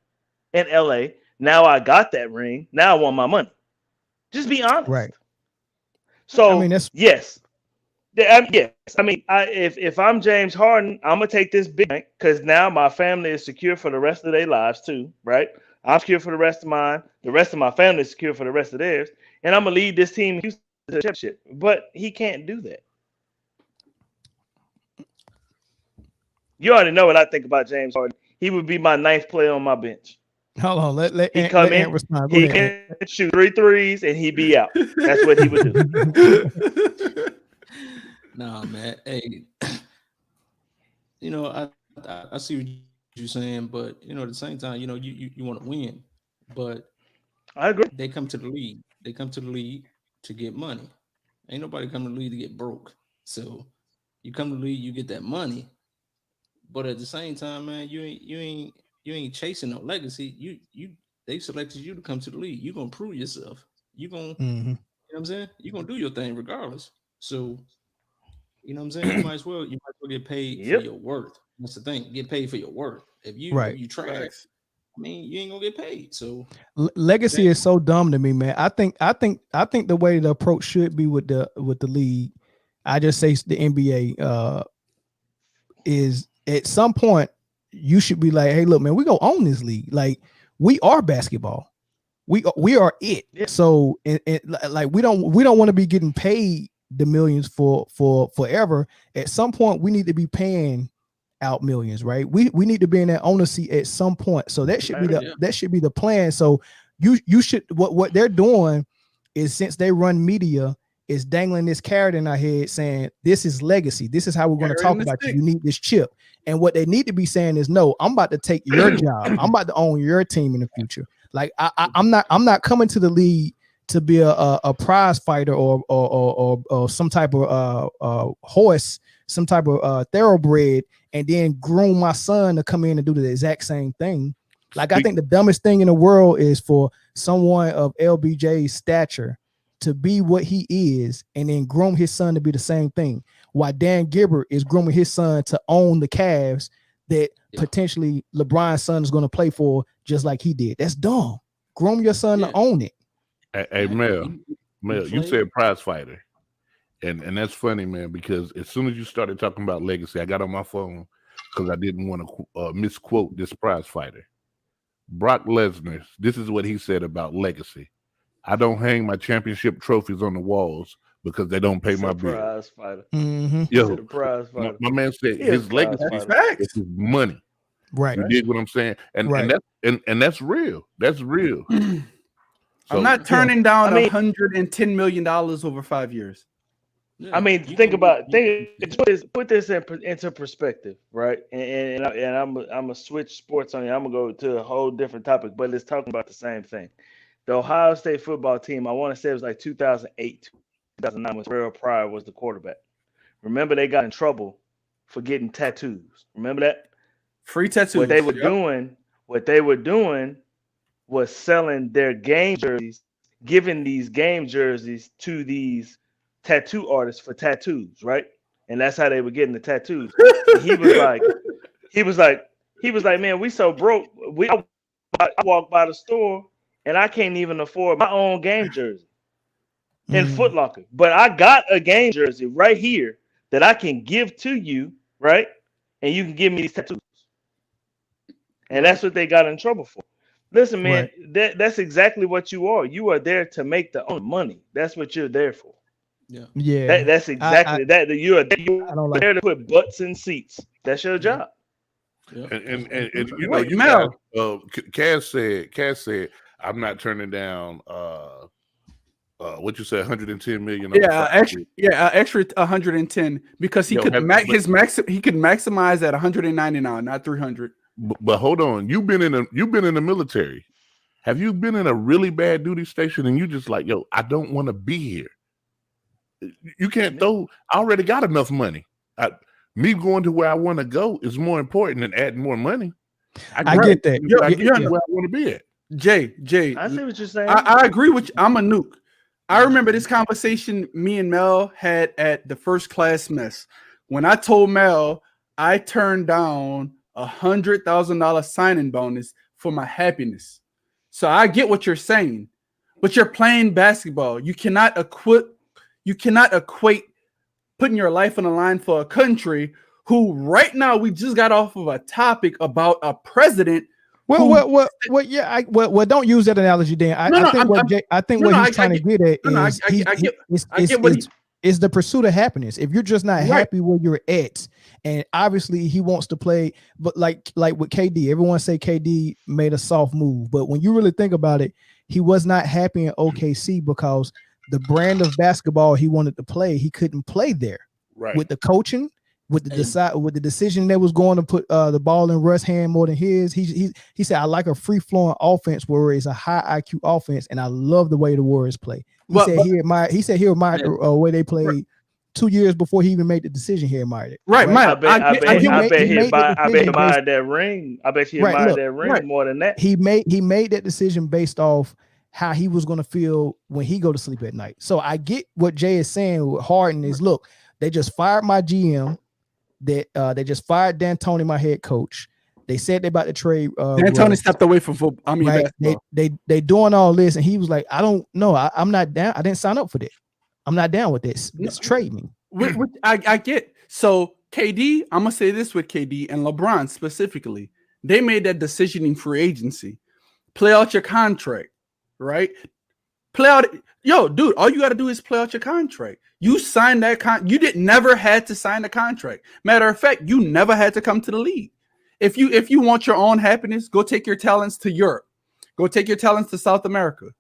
in LA. Now I got that ring. Now I want my money. Just be honest. Right. So, I mean, that's yes. Yes. I mean, if I'm James Harden, I'm going to take this big bank because now my family is secure for the rest of their lives too, right? I'm secure for the rest of mine. The rest of my family is secure for the rest of theirs. And I'm going to lead this team to the championship. But he can't do that. You already know what I think about James Harden. He would be my 9th player on my bench. hold on. Let He Ant, come let in, Ant respond. he can shoot 3 threes, and he'd be out. That's what he would do. Nah, man. Hey, I see what you're saying, but at the same time, you want to win, but I agree. they come to the league. They come to the league to get money. Ain't nobody come to the league to get broke. So you come to the league, you get that money, but at the same time, man, you ain't chasing no legacy. They selected you to come to the league. You're gonna prove yourself. You're gonna, you know what I'm saying? You're gonna do your thing regardless. So, you know what I'm saying? You might as well get paid for your worth. That's the thing. Get paid for your worth. If you trash, I mean, you ain't gonna get paid. So legacy is so dumb to me, man. I think the way the approach should be with the league, I just say the NBA is at some point you should be like, hey, look, man, we go own this league. Like, we are basketball. We are it. Yeah. So like we don't want to be getting paid the millions for forever. At some point, we need to be paying out millions, right? We need to be in that owner seat at some point. So that should be the plan. So you should what they're doing is, since they run media, is dangling this carrot in our head saying this is legacy. This is how we're going to talk about you. You need this chip. And what they need to be saying is, no, I'm about to take your job. I'm about to own your team in the future. Like I'm not coming to the league to be a prize fighter or some type of horse, some type of thoroughbred, and then groom my son to come in and do the exact same thing. Like, I think the dumbest thing in the world is for someone of LBJ's stature to be what he is and then groom his son to be the same thing, while Dan Gilbert is grooming his son to own the Cavs that potentially LeBron's son is going to play for, just like he did. That's dumb. Groom your son to own it. Hey, Mel, you said prize fighter. And that's funny, man, because as soon as you started talking about legacy, I got on my phone because I didn't want to misquote this prize fighter. Brock Lesnar, this is what he said about legacy. I don't hang my championship trophies on the walls because they don't pay my bills. Prize fighter. Yo, prize fighter. My man said his legacy is his money. Right. You dig what I'm saying? And that's real. That's real. I'm not turning down $110 million over 5 years. I mean, put this into perspective, right? And I'm gonna switch sports on you. I'm gonna go to a whole different topic, but it's talking about the same thing. The Ohio State football team, I want to say it was like 2008, 2009, when Terrell Pryor was the quarterback. Remember, they got in trouble for getting tattoos. Remember that? Free tattoos. What they were doing was selling their game jerseys giving these game jerseys to these tattoo artists for tattoos, right? And that's how they were getting the tattoos. And he was like, man, we so broke. I walk by the store and I can't even afford my own game jersey in Foot Locker. But I got a game jersey right here that I can give to you, right? And you can give me these tattoos. And that's what they got in trouble for. Listen, man, that's exactly what you are. You are there to make the own money. That's what you're there for. Yeah. That's exactly that. You're there to put butts in seats. That's your job. Yeah. And you know, you guys, Cass said, I'm not turning down what you said, 110 million. Extra 110 because he could he could maximize at 199, not 300. But hold on, you've been in the military. Have you been in a really bad duty station and you just like, yo, I don't want to be here? You can't throw. I already got enough money. Me going to where I want to go is more important than adding more money. I get that. I get where I want to be at. Jay, I see what you're saying. I agree with you. I'm a nuke. I remember this conversation me and Mel had at the first class mess when I told Mel I turned down $100,000 signing bonus for my happiness. So I get what you're saying, but you're playing basketball. You cannot equate putting your life on the line for a country who right now we just got off of a topic about a president. Well, don't use that analogy, Dan. I think what he's trying to get at is the pursuit of happiness. If you're just not happy where you're at, and obviously he wants to play, but like with KD, everyone say KD made a soft move, but when you really think about it, he was not happy in OKC because the brand of basketball he wanted to play, he couldn't play there. Right. With the coaching, with the decision that was going to put the ball in Russ' hand more than his. He said, I like a free flowing offense where it's a high IQ offense, and I love the way the Warriors play. He said he admired the way they played 2 years before he even made the decision. He admired it. Right, I bet he admired that ring. I bet he admired that ring more than that. He made that decision based off how he was going to feel when he go to sleep at night. So I get what Jay is saying with Harden is, look, they just fired my GM. They just fired D'Antoni, my head coach. They said they about to trade. D'Antoni stepped away from football. They doing all this, and he was like, I don't know. I'm not down. I didn't sign up for this. I'm not down with this. Let's trade me. I get. So KD, I'm gonna say this with KD and LeBron specifically. They made that decision in free agency. Play out your contract, right? Play out. Yo, dude, all you got to do is play out your contract. You signed that you never had to sign the contract. Matter of fact, you never had to come to the league. If you want your own happiness, go take your talents to Europe. Go take your talents to South America.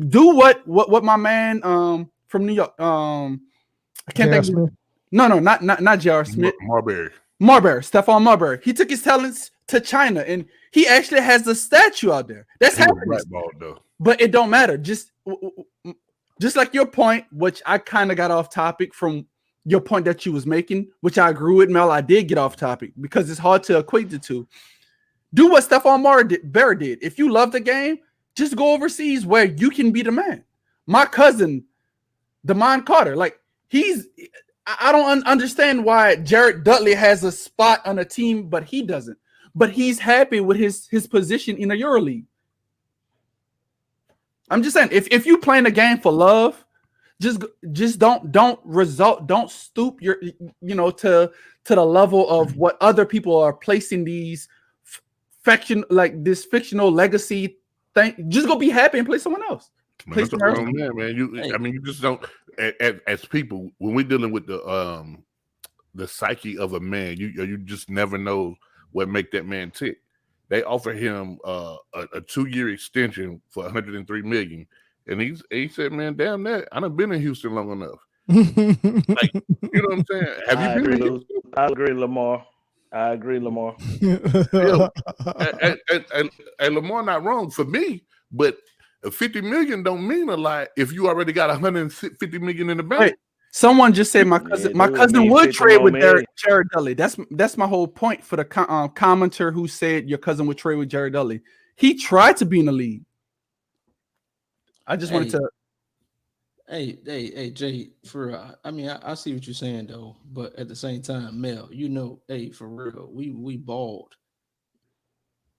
Do what my man from New York I can't think of. No, not J.R. Smith. Marbury, Stephon Marbury. He took his talents to China, and he actually has a statue out there. That's happiness. But it don't matter. Just like your point, which I kind of got off topic from your point that you was making, which I agree with, Mel. I did get off topic because it's hard to equate the two. Do what Stephon Marbury did. If you love the game, just go overseas where you can be the man. My cousin, Damon Carter, I don't understand why Jared Dudley has a spot on a team, but he doesn't. But he's happy with his position in the EuroLeague. I'm just saying, if you playing the game for love, just don't stoop your to the level of what other people are placing these this fictional legacy thing. Just go be happy and play someone else. Man, you just don't. As people, when we're dealing with the psyche of a man, you just never know what make that man tick. They offer him a 2-year extension for $103 million, and he said, "Man, damn that! I done been in Houston long enough." You know what I'm saying? Have you been in Houston? I agree, Lamar. And Lamar not wrong for me, but $50 million don't mean a lot if you already got $150 million in the bank. Wait, someone just said my cousin would trade with Jared Dudley. That's my whole point for the commenter who said your cousin would trade with Jared Dudley. He tried to be in the league. I just wanted to. Hey, Jay. I mean, I see what you're saying though, but at the same time, Mel, hey, for real, we balled.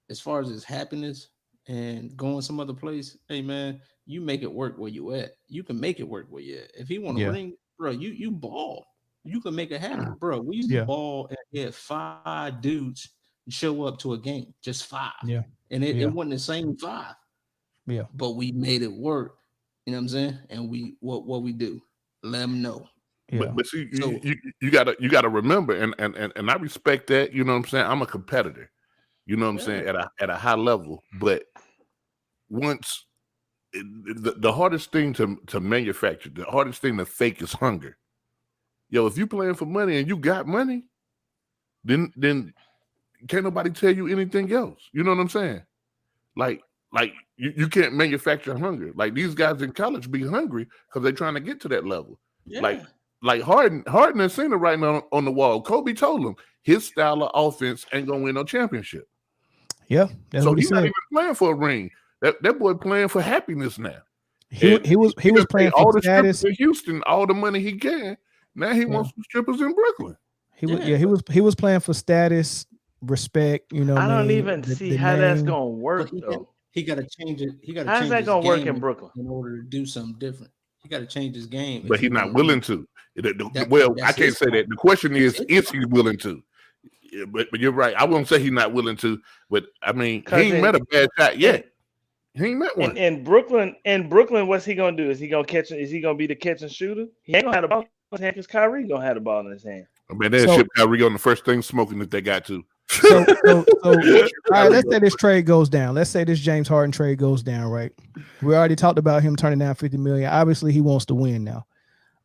As far as his happiness and going some other place, hey man, you make it work where you at. You can make it work where you at. If he want to ring, bro, you ball. You can make it happen, bro. We used to ball and get 5 dudes show up to a game, just 5. Yeah, and it wasn't the same 5. Yeah, but we made it work. You know what I'm saying? And we what we do, let them know. Yeah. But see, you gotta remember, and I respect that. You know what I'm saying? I'm a competitor. You know what I'm saying? At a high level, but once the hardest thing to manufacture, the hardest thing to fake is hunger. Yo, if you playing for money and you got money, then can't nobody tell you anything else. You know what I'm saying? Like you can't manufacture hunger. Like these guys in college be hungry because they're trying to get to that level. Yeah. Like Harden has seen it right now on the wall. Kobe told him his style of offense ain't gonna win no championship. Yeah, that's so what he he's said. not even playing for a ring. That boy playing for happiness now. He was playing all for the status strippers in Houston, all the money he can. Now he wants some strippers in Brooklyn. He was playing for status, respect. You know, I don't even see how that's gonna work though. He got to change it. He got to How's change that his gonna work game in Brooklyn in order to do something different. He got to change his game, But he's not willing to. I can't say that. The question is he willing to? Yeah, but you're right. I won't say he's not willing to, but I mean, he ain't met a bad shot yet. He ain't met one. In Brooklyn, what's he gonna do? Is he gonna catch? Is he gonna be the catch and shooter? He ain't gonna have the ball in his hand because Kyrie gonna have the ball in his hand. I mean, they'll ship Kyrie on the first thing smoking if they got to. So all right, let's say this trade goes down. Let's say this James Harden trade goes down, right? We already talked about him turning down $50 million. Obviously, he wants to win now.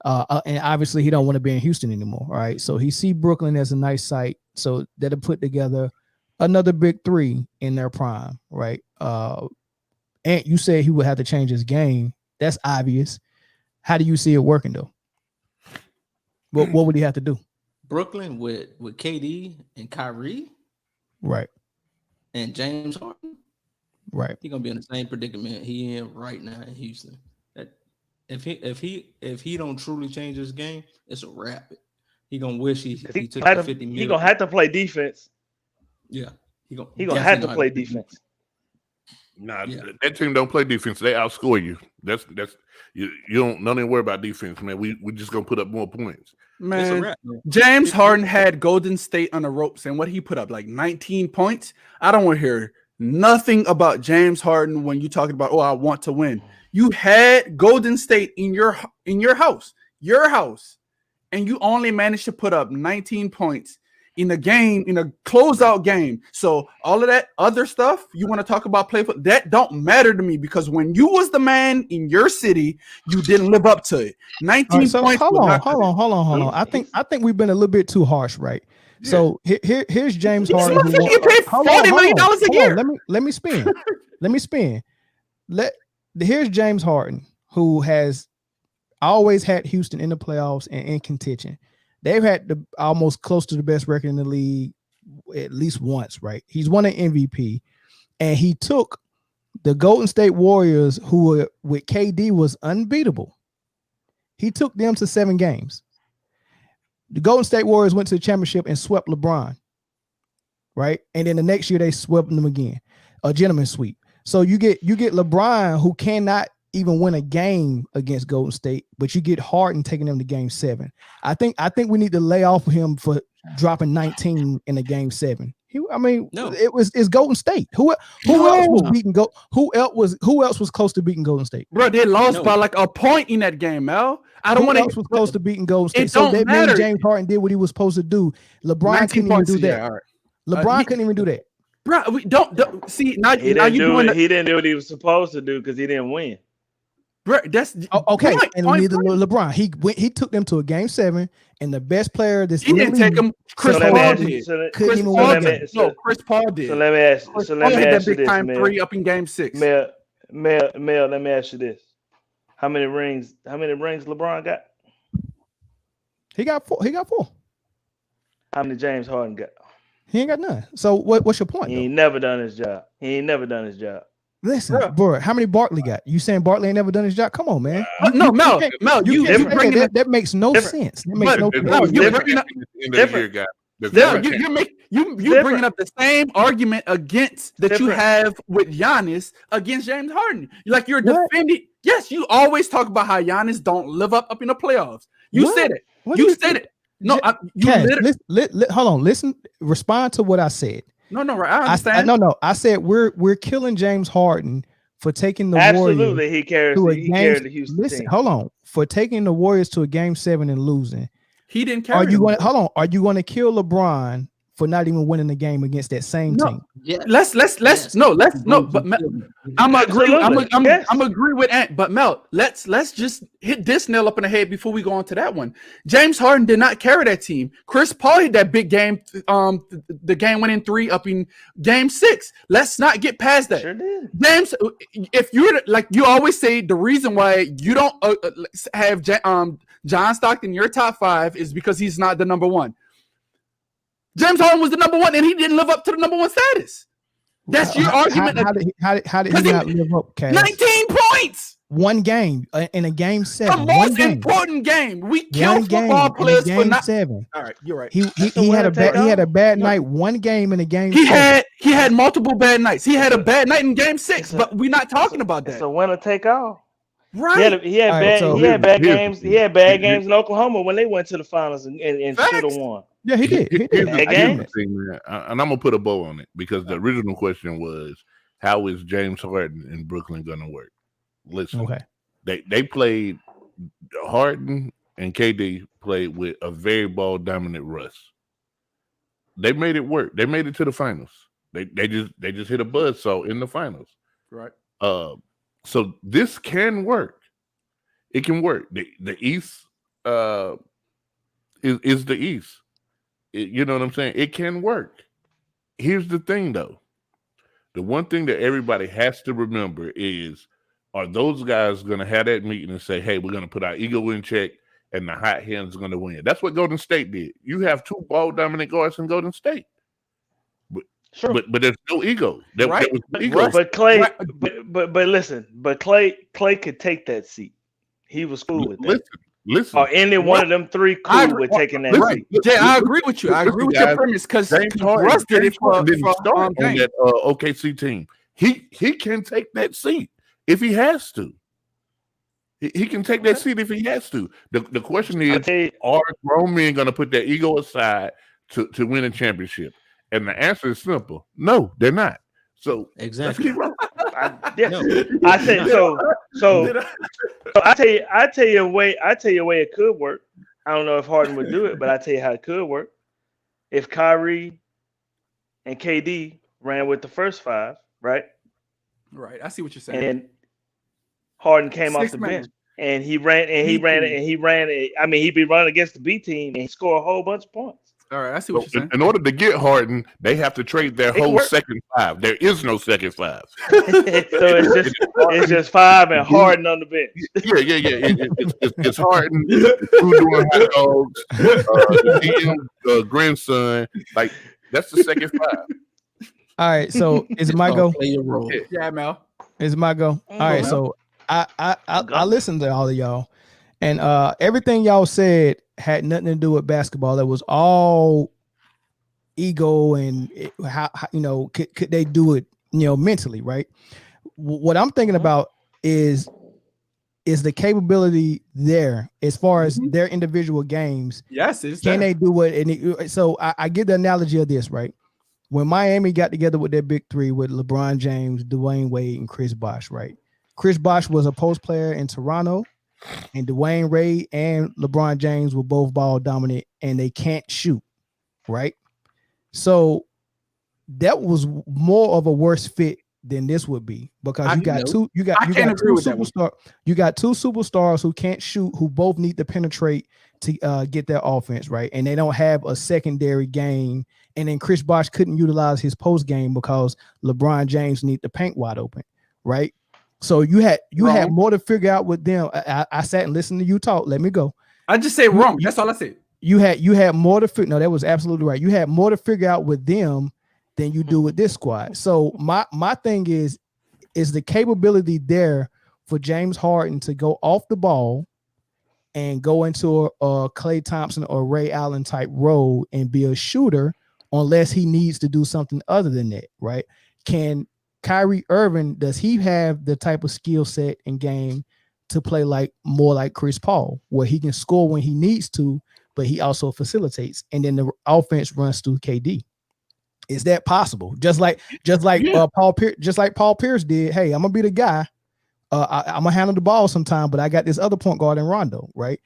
And obviously he don't want to be in Houston anymore. Right. So he see Brooklyn as a nice site. So that'll put together another big 3 in their prime. Right. And you said he would have to change his game. That's obvious. How do you see it working though? What would he have to do? Brooklyn with KD and Kyrie. Right. And James Harden. Right. He's gonna be in the same predicament he in right now in Houston. If he don't truly change his game, it's a wrap. He gonna wish he took the 50 million. He gonna have to play defense. Yeah, he gonna have to play defense. Nah, that team don't play defense. They outscore you. That's you don't even worry about defense, man. We just gonna put up more points. Man, James Harden had Golden State on the ropes, and what he put up like 19 points. I don't want to hear nothing about James Harden when you talking about I want to win. You had Golden State in your house, and you only managed to put up 19 points in a game, in a closeout game. So all of that other stuff you want to talk about that don't matter to me because when you was the man in your city, you didn't live up to it. 19 points. Hold on. I think we've been a little bit too harsh, right? Yeah. So here's James Harden. You pay $40 million a year. Let me spin. Here's James Harden, who has always had Houston in the playoffs and in contention. They've had almost close to the best record in the league at least once, right? He's won an MVP, and he took the Golden State Warriors, who were with KD was unbeatable. He took them to 7 games. The Golden State Warriors went to the championship and swept LeBron, right? And then the next year they swept them again, a gentleman's sweep. So you get LeBron, who cannot even win a game against Golden State, but you get Harden taking them to game 7. I think we need to lay off him for dropping 19 in a game 7. It's Golden State. Who else was beating Who else was close to beating Golden State? Bro, they lost by like a point in that game, Mel. Who else was close to beating Golden State? So that means James Harden did what he was supposed to do. LeBron couldn't even do that. Right. LeBron couldn't even do that. Bro, we don't see now. He didn't do what he was supposed to do because he didn't win. Bro, that's okay. And neither LeBron. He took them to a game 7, and the best player this he didn't take him. Chris Paul did. Couldn't even win. Chris Paul did. So let me ask you this, man. 3 up in game 6. Mel, let me ask you this: How many rings LeBron got? He got 4. How many James Harden got? He ain't got none. So what's your point? He ain't never done his job. Listen, bro, how many Barkley got? You saying Barkley ain't never done his job? Come on, man. No, Mel, you bringing up that makes no sense. That makes no sense. No, you're bringing up you bringing up the same argument against that you have with Giannis against James Harden. You're defending. Yes, you always talk about how Giannis don't live up in the playoffs. You said it. You said it. No, hold on. Listen. Respond to what I said. No, right. I understand. I said we're killing James Harden for taking the Warriors. He carried the Houston team. Hold on. For taking the Warriors to a game 7 and losing. He didn't carry. Are you going to kill LeBron for not even winning the game against that same team? Yeah. But I'm agree with Ant. But Mel, let's just hit this nail up in the head before we go on to that one. James Harden did not carry that team. Chris Paul hit that big game, the game winning 3 up in game 6. Let's not get past that. Sure did. James, if you're like you always say, the reason why you don't have John Stockton in your top 5 is because he's not the number 1. James Harden was the number 1, and he didn't live up to the number 1 status. That's your argument. How did he not live up, Cass? 19 points. One game in a game 7. The most important game. We kill football players for not 7. All right, you're right. He had a bad night. One game in a game. He had multiple bad nights. He had a bad night in game 6, but we're not talking about that. It's a winner take all. Right. He had bad games. He had bad games in Oklahoma when they went to the finals and should have won. Yeah, he did. Here's the thing, man, and I'm gonna put a bow on it because the original question was, how is James Harden in Brooklyn gonna work? Listen, they played Harden and KD played with a very ball dominant Russ. They made it work. They made it to the finals. They just hit a buzzsaw in the finals. Right. So this can work. It can work. The East is the East. You know what I'm saying? It can work. Here's the thing, though. The one thing that everybody has to remember is, are those guys going to have that meeting and say, hey, we're going to put our ego in check and the hot hands are going to win? That's what Golden State did. You have 2 ball-dominant guards in Golden State. But there's no ego. Right. But Clay, but listen, Clay could take that seat. He was cool with that. Listen. Or any one of them 3 cool with taking that seat. Jay, I agree with you. I agree with your premise because Russ did it for on that OKC team. He can take that seat if he has to. He can take that seat if he has to. The question is, are grown men going to put their ego aside to win a championship? And the answer is simple. No, they're not. So exactly. I said so. I tell you a way it could work. I don't know if Harden would do it, but I tell you how it could work. If Kyrie and KD ran with the first 5, right? Right. I see what you're saying. And Harden came off the bench and he ran. I mean, he'd be running against the B team and he scored a whole bunch of points. All right, I see what you're saying. In order to get Harden, they have to trade their whole second 5. There is no second 5. So it's just 5 and Harden on the bench. Yeah. It's Harden, who doing hot dogs, the DM grandson. Like that's the second 5. All right, so is it my go? Play your role. Yeah, Mel. Is it my go? All right, so I listened to all of y'all, and everything y'all said had nothing to do with basketball. It was all ego and how could they do it mentally, right? What I'm thinking about is the capability there as far as their individual games. Yes, can they do it? And so I give the analogy of this, right? When Miami got together with their big 3 with LeBron James, Dwayne Wade, and Chris Bosh, right? Chris Bosh was a post player in Toronto. And Dwayne Wade and LeBron James were both ball dominant and they can't shoot, right? So that was more of a worse fit than this would be because you got two superstars who can't shoot, who both need to penetrate to get their offense, right? And they don't have a secondary game. And then Chris Bosh couldn't utilize his post game because LeBron James need the paint wide open, right? So you had more to figure out with them. I sat and listened to you talk. Let me go. I just say wrong. That's all I said. You had more to figure. No, that was absolutely right. You had more to figure out with them than you do with this squad. So my thing is, is the capability there for James Harden to go off the ball and go into a Klay Thompson or Ray Allen type role and be a shooter, unless he needs to do something other than that, right? Can Kyrie Irving, does he have the type of skill set and game to play more like Chris Paul, where he can score when he needs to, but he also facilitates, and then the offense runs through KD? Is that possible? Just like Paul Pierce did. Hey, I'm gonna be the guy. I'm gonna handle the ball sometime, but I got this other point guard in Rondo, right?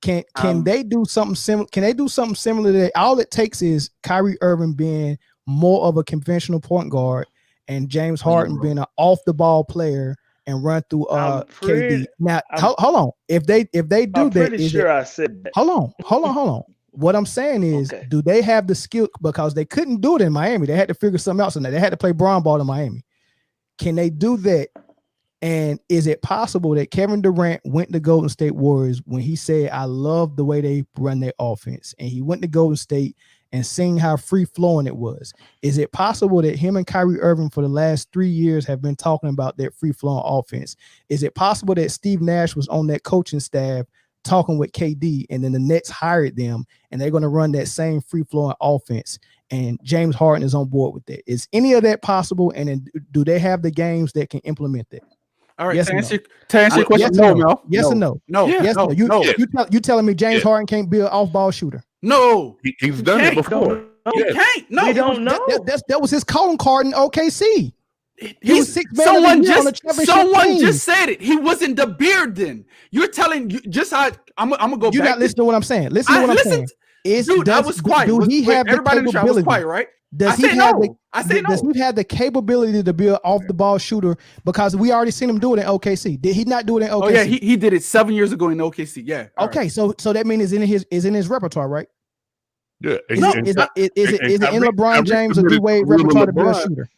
Can they do something similar? Can they do something similar to that? All it takes is Kyrie Irving being more of a conventional point guard and James Harden being an off the ball player and run through KD. Now, hold on. If they do I'm that, pretty sure I said that. Hold on. What I'm saying is, do they have the skill? Because they couldn't do it in Miami. They had to figure something else in there. They had to play brown ball in Miami. Can they do that? And is it possible that Kevin Durant went to Golden State Warriors when he said, I love the way they run their offense, and he went to Golden State and seen how free flowing it was? Is it possible that him and Kyrie Irving for the last 3 years have been talking about that free flowing offense? Is it possible that Steve Nash was on that coaching staff talking with KD, and then the Nets hired them and they're going to run that same free flowing offense, and James Harden is on board with that? Is any of that possible? And then do they have the games that can implement that? All right, yes to answer your question, yes no, no. Mel. Yes or no? No. Yes no. no. You telling me James Harden can't be an off-ball shooter? No. He's done it before. He can't. No. We don't know. That was his calling card in OKC. He was sixth man someone of the year on the championship team. just said it. He wasn't the beard then. You're telling you just how I'm gonna go You're back. Not listening to what I'm saying. Listen to what I'm saying. I was quiet. Do he have everybody the in the capability? was quiet, right? Does he have the capability to be an off-the-ball shooter? Because we already seen him do it in OKC. Did he not do it in OKC? Oh yeah, he did it 7 years ago in OKC. Yeah. Okay, right. So that means it's in his repertoire, right? Yeah. Is it in LeBron James or D-Wade repertoire to be a shooter?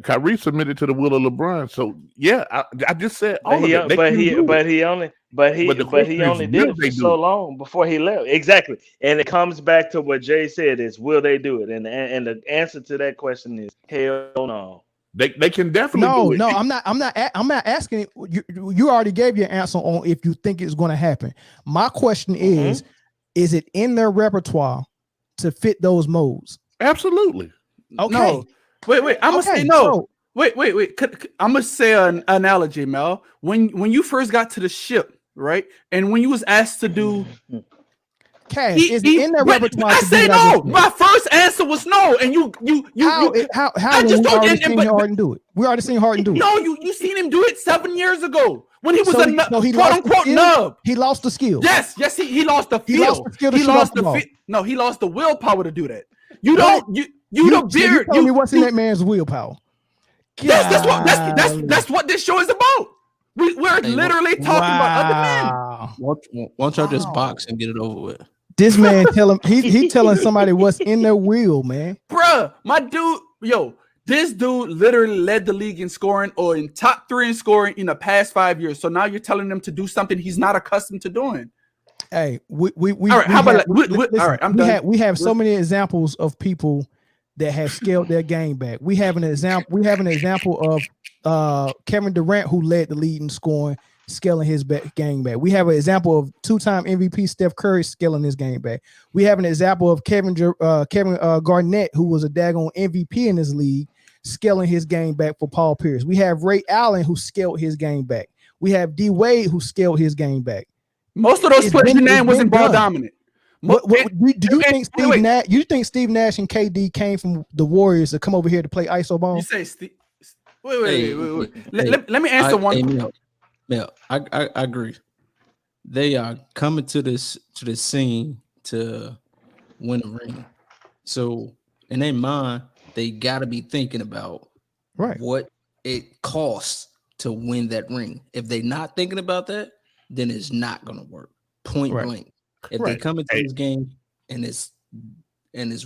Kyrie submitted to the will of LeBron. So yeah, I just said all but he of it. But he only did it for so long before he left. Exactly. And it comes back to what Jay said is, will they do it? And the answer to that question is hell no. They can definitely do it. No, I'm not asking you already gave your answer on if you think it's going to happen. My question is it in their repertoire to fit those modes? Absolutely. Okay. No. Wait. I'm gonna say no. So, wait. I'm gonna say an analogy, Mel. When you first got to the ship, right, and when you was asked to do, Cash is in their repertoire. I say no. My first answer was no, and you. How? I just don't get it. Harden do it. We already seen Harden do it. No, you seen him do it 7 years ago when he was he quote unquote nub. He lost the skill. Yes, he lost the feel. He lost the skill. He lost the willpower to do that. You don't. You the beard. You tell me what's in that man's willpower. That's what this show is about. We're literally talking about other men. Why don't y'all just box and get it over with? This man he telling somebody what's in their will, man. Bruh, my dude, this dude literally led the league in scoring or in top 3 in scoring in the past 5 years. So now you're telling him to do something he's not accustomed to doing. Hey, all right, I'm done. We have so many examples of people that have scaled their game back. We have an example of Kevin Durant, who led the lead in scoring, scaling his game back. We have an example of 2-time MVP Steph Curry scaling his game back. We have an example of Kevin Garnett, who was a daggone MVP in this league, scaling his game back for Paul Pierce. We have Ray Allen, who scaled his game back. We have D-Wade, who scaled his game back. Most of those players' name wasn't ball dominant. Do you think Steve Nash? You think Steve Nash and KD came from the Warriors to come over here to play iso ball? You say Steve? Wait. Let me answer one. Mel, I agree. They are coming to this scene to win a ring. So in their mind, they got to be thinking about what it costs to win that ring. If they're not thinking about that, then it's not going to work. Point blank. If they come into this game and it's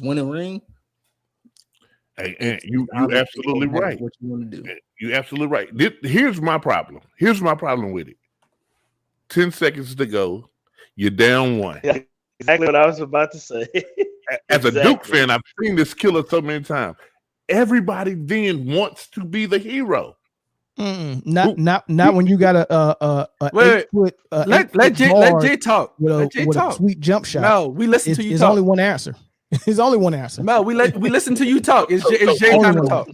winning ring, you absolutely right. What you want to do? You absolutely right. Here's my problem. Here's my problem with it. 10 seconds to go. You're down 1. Yeah, exactly what I was about to say. As a Duke fan, I've seen this killer so many times. Everybody then wants to be the hero. Not when you got a Wait, 8 foot. let Jay talk. Let Jay talk. A sweet jump shot. Mel, we listen to you It's talk. only one answer. It's only one answer. Mel, we listen to you talk. It's Jay only time to one talk.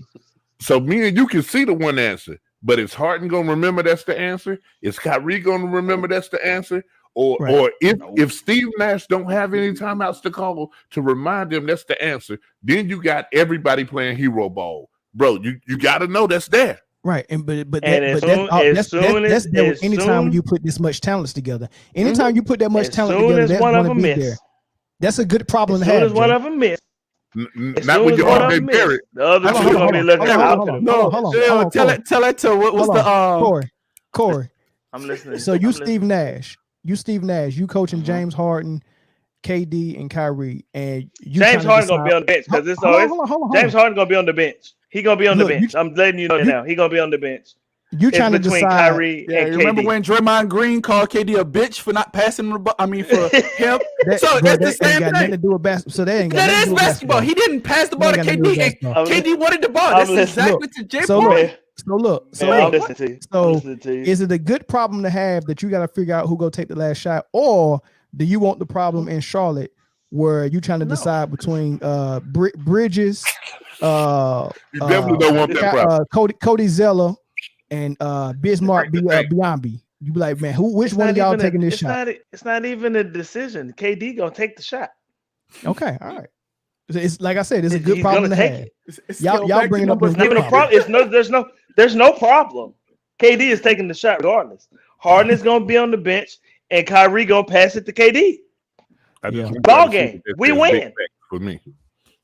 So me and you can see the one answer, but is Harden gonna remember that's the answer? Is Kyrie gonna remember that's the answer? Or if Steve Nash don't have any timeouts to call to remind them that's the answer, then you got everybody playing hero ball, bro. You got to know that's there. Right, that's there anytime when you put this much talents together. Anytime you put that much talent together, that's going to be there. That's a good problem to have. As soon as one of them miss, not when you're RJ Barrett. The other two are gonna be looking out. No, tell it to what's the Corey. I'm listening. So you Steve Nash, you coaching James Harden, KD, and Kyrie, and James Harden gonna be on the bench because it's always James Harden gonna be on the bench. He gonna be on the bench. I'm letting you know now. He gonna be on the bench. You trying to between decide? Kyrie and KD. Remember when Draymond Green called KD a bitch for not passing the ball? I mean, for him. So that's the same thing. Nothing to do with basketball. So that is basketball. He didn't pass the ball to KD. KD wanted the ball. That's exactly to Jay Harden. So is it a good problem to have that you got to figure out who go take the last shot, or do you want the problem in Charlotte where you trying to decide between Bridges, you definitely don't want that problem. Cody Zeller, and Bismarck Biombi. You be like, man, which one of y'all taking this shot? It's not even a decision. KD gonna take the shot. Okay, all right. It's like I said, it's a good problem to have. Y'all bringing up there's no problem. KD is taking the shot regardless. Harden is gonna be on the bench, and Kyrie gonna pass it to KD. Ball game. We win. For me,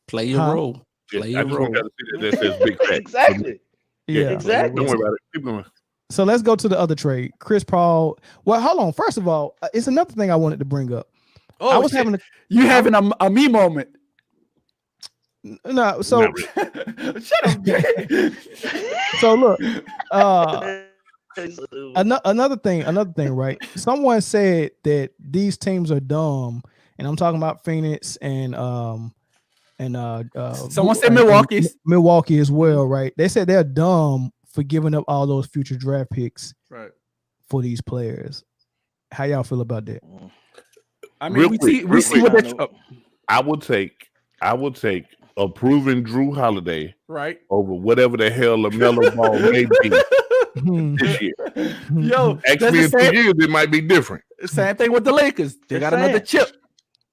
play your role. Play your role. Exactly. Yeah, exactly. Don't worry about it. Keep going. So let's go to the other trade. Chris Paul. Well, hold on. First of all, it's another thing I wanted to bring up. Oh, I was having a me moment. No, so shut up, Jay. So look, another thing, right? Someone said that these teams are dumb, and I'm talking about Phoenix and someone said Milwaukee as well, right? They said they're dumb for giving up all those future draft picks, right, for these players. How y'all feel about that? I mean, we see what they. I would take a proven Drew Holiday, right, over whatever the hell LaMelo Ball may be this year. Yo, ask me in 2 years, it might be different. Same thing with the Lakers. They got another chip.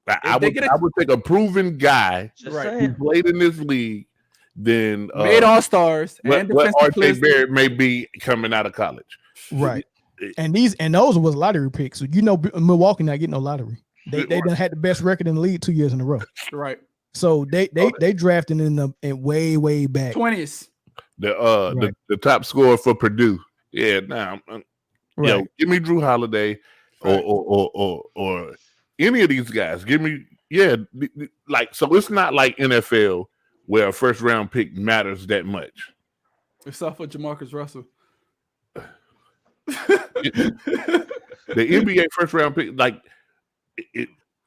I would take a proven guy who played in this league, then made All-Stars, and what RJ Barrett may be coming out of college. Right. And those was lottery picks. So Milwaukee not getting no lottery. They done had the best record in the league 2 years in a row. Right. So they drafted in way back 20s. The top scorer for Purdue. Yeah, give me Drew Holiday or any of these guys. Give me so it's not like NFL where a first round pick matters that much. Except for Jamarcus Russell. The NBA first round pick,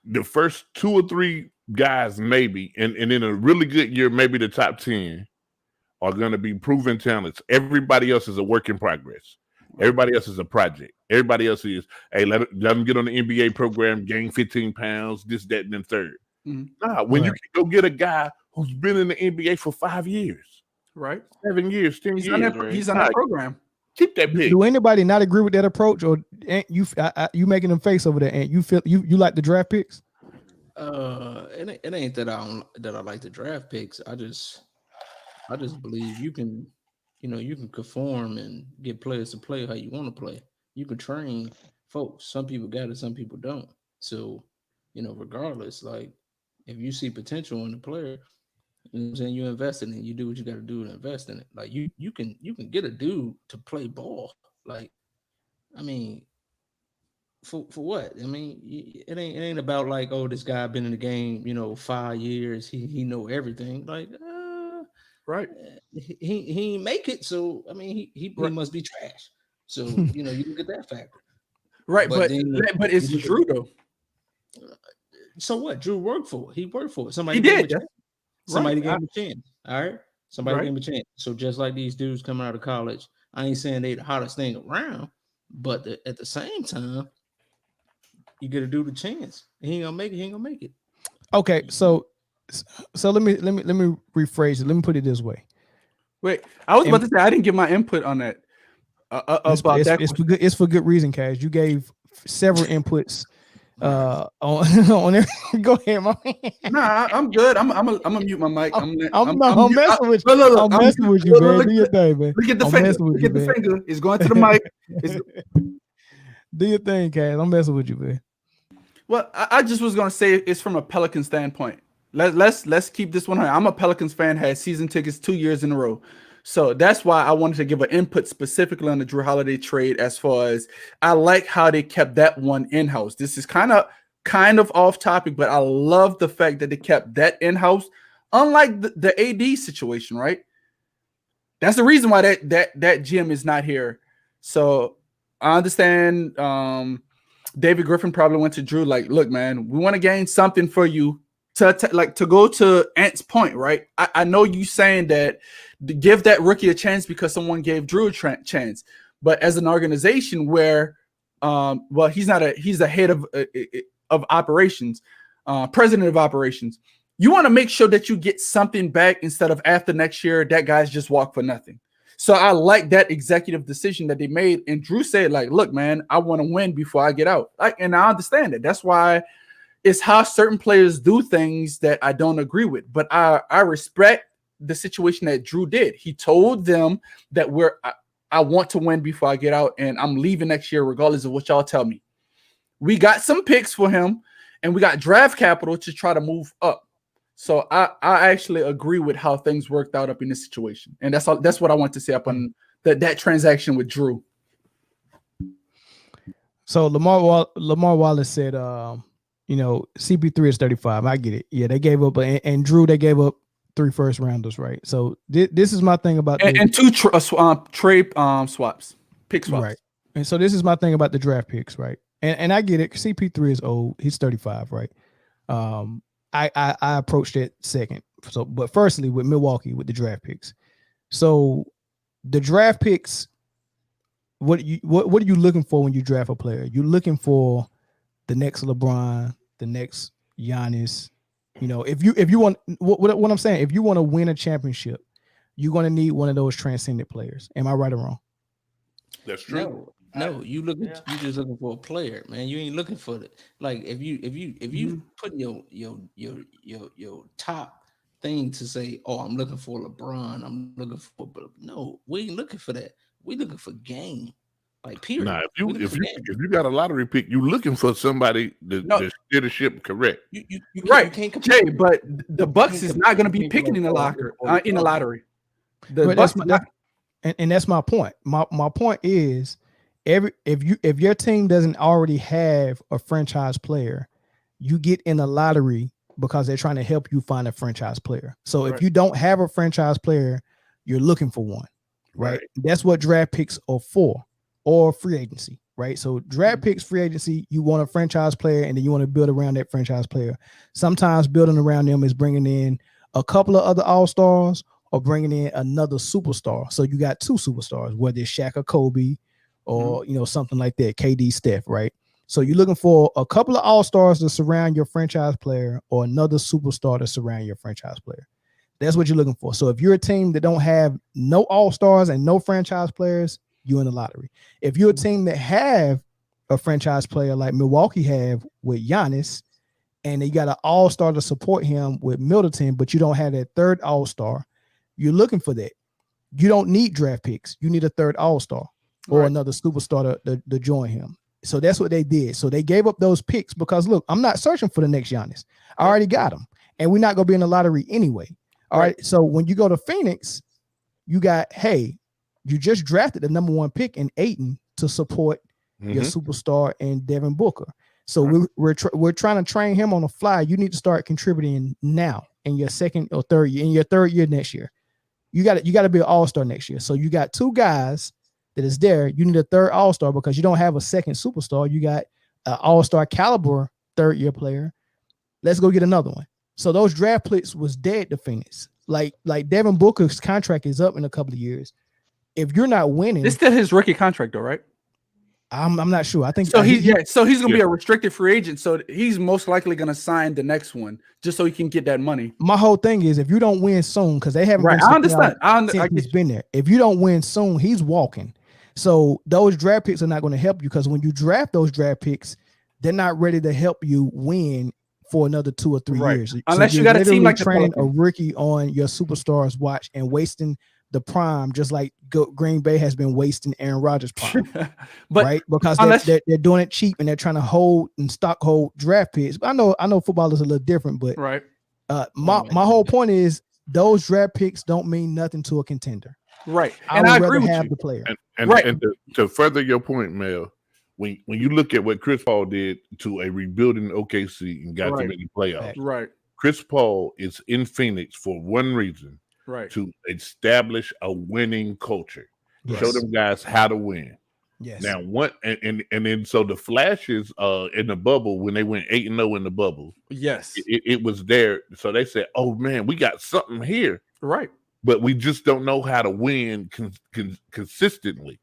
the first 2 or 3 guys maybe, and in a really good year, maybe the top 10 are going to be proven talents. Everybody else is a work in progress. Everybody else is a project. Everybody else is, hey, let them get on the NBA program, gain 15 pounds, this, that, and then third. Mm-hmm. Nah, when you can go get a guy who's been in the NBA for 5 years, right? 7 years, 10 years. He's on that program. Keep that pick. Do anybody not agree with that approach, or you making them face over there? And you feel you like the draft picks? It ain't that I like the draft picks. I just believe you can conform and get players to play how you want to play. You can train folks. Some people got it, some people don't. So, regardless, like if you see potential in the player, you know what I'm saying, you invest in it. You do what you got to do to invest in it. Like you can get a dude to play ball. Like, I mean, for what? I mean, it ain't about like, oh, this guy been in the game, 5 years. He know everything. Like, right? He ain't make it. So I mean, he must be trash. So you can get that factor. Right, but it's Drew though. So what? Drew worked for it. He worked for it. Somebody did. Somebody gave him a chance. All right. Somebody gave him a chance. So just like these dudes coming out of college, I ain't saying they the hottest thing around, but at the same time, you get a dude a chance. He ain't gonna make it. He ain't gonna make it. Okay, so let me rephrase it. Let me put it this way. Wait, I was about to say I didn't give my input on that. It's for good reason, Cash. You gave several inputs. On there. Go ahead, man. Nah, I'm good. I'm gonna mute my mic. I'm messing with you. I'm messing with you, man. Do your thing, man. Look at the finger. Look at the finger. It's going to the mic. Do your thing, Cash. I'm messing with you, man. Well, I just was gonna say it's from a Pelican standpoint. Let's keep this one. I'm a Pelicans fan. Had season tickets 2 years in a row, so that's why I wanted to give an input specifically on the Drew Holiday trade. As far as I like how they kept that one in house. This is kind of off topic, but I love the fact that they kept that in house. Unlike the AD situation, right? That's the reason why that GM is not here. So I understand. David Griffin probably went to Drew like, look, man, we want to gain something for you to go to Ant's point, right? I know you saying that to give that rookie a chance because someone gave Drew a chance, but as an organization where, he's the head of operations, president of operations. You want to make sure that you get something back instead of after next year, that guy's just walk for nothing. So I like that executive decision that they made. And Drew said, like, look, man, I want to win before I get out. And I understand it. That's why it's how certain players do things that I don't agree with. But I respect the situation that Drew did. He told them that I want to win before I get out, and I'm leaving next year regardless of what y'all tell me. We got some picks for him, and we got draft capital to try to move up. So I actually agree with how things worked out up in this situation. And that's what I want to say up on that transaction with Drew. So Lamar Wallace said, CP3 is 35. I get it. Yeah, they gave up, and Drew, they gave up 3 first rounders, right? So this is my thing about and 2 trade swaps, pick swaps. Right. And so this is my thing about the draft picks, right? And I get it. CP3 is old. He's 35, right? I approached it second. So, but firstly with Milwaukee with the draft picks. So the draft picks, what are you looking for when you draft a player? You're looking for the next LeBron, the next Giannis. If you want what I'm saying, if you want to win a championship, you're going to need one of those transcendent players. Am I right or wrong? That's true. No, you just looking for a player, man. You ain't looking for it. Like if you put your top thing to say, oh, I'm looking for LeBron, I'm looking for, no, we ain't looking for that. We looking for game. Like period. Nah, if you got a lottery pick, you looking for somebody that steer the ship correct. You can't Jay, but the Bucks is not going to be picking in the lottery. And that's my point. My point is, if your team doesn't already have a franchise player, you get in a lottery because they're trying to help you find a franchise player. So if you don't have a franchise player, you're looking for one, right? That's what draft picks are for, or free agency, right? So draft picks, free agency, you want a franchise player, and then you want to build around that franchise player. Sometimes building around them is bringing in a couple of other all-stars or bringing in another superstar. So you got 2 superstars, whether it's Shaq or Kobe, or something like that, KD, Steph, right? So you're looking for a couple of all-stars to surround your franchise player, or another superstar to surround your franchise player. That's what you're looking for. So if you're a team that don't have no all-stars and no franchise players, you're in the lottery. If you're a team that have a franchise player like Milwaukee have with Giannis, and you got an all-star to support him with Middleton, but you don't have that third all-star, you're looking for that. You don't need draft picks. You need a third all-star or another superstar to join him. So that's what they did. So they gave up those picks because, look, I'm not searching for the next Giannis. I already got him. And we're not going to be in the lottery anyway. All right. So when you go to Phoenix, you got, hey, you just drafted the number 1 pick in Ayton to support your superstar and Devin Booker. So we're trying to train him on the fly. You need to start contributing now in your second or third year, in your third year next year. You got to be an all-star next year. So you got 2 guys that is there. You need a third all-star because you don't have a second superstar. You got an all-star caliber third-year player. Let's go get another one. So those draft picks was dead to Phoenix. Like Devin Booker's contract is up in a couple of years. if you're not winning, It's still his rookie contract, though, right? I'm not sure. I think so. He's gonna be a restricted free agent. So he's most likely gonna sign the next one just so he can get that money. My whole thing is if you don't win soon, because they haven't right. I understand. He's been there. If you don't win soon, he's walking. So those draft picks are not going to help you because when you draft those draft picks, they're not ready to help you win for another 2 or 3 years. Unless you got a team like training a rookie on your superstars watch and wasting the prime, just like Green Bay has been wasting Aaron Rodgers' prime, right? Because they're doing it cheap and they're trying to hold draft picks. But I know football is a little different, but right. My whole point is those draft picks don't mean nothing to a contender, right? And I agree with you. The player, and to further your point, Mel, when you look at what Chris Paul did to a rebuilding OKC and got them in the playoffs, right? Chris Paul is in Phoenix for one reason. Right. To establish a winning culture, show them guys how to win. Yes. Now, and then so the flashes in the bubble when they went 8-0 in the bubble. Yes, it was there. So they said, "Oh man, we got something here." Right. But we just don't know how to win consistently.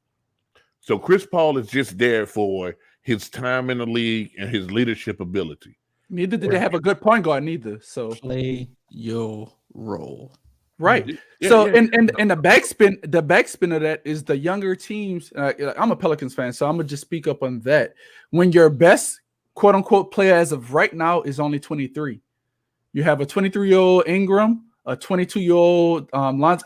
So Chris Paul is just there for his time in the league and his leadership ability. Neither did they have a good point guard. Neither. So play your role. Right. So and the backspin of that is the younger teams. I'm a Pelicans fan, so I'm gonna just speak up on that. When your best quote unquote player as of right now is only 23, you have a 23-year-old Ingram, a 22-year-old Lonzo.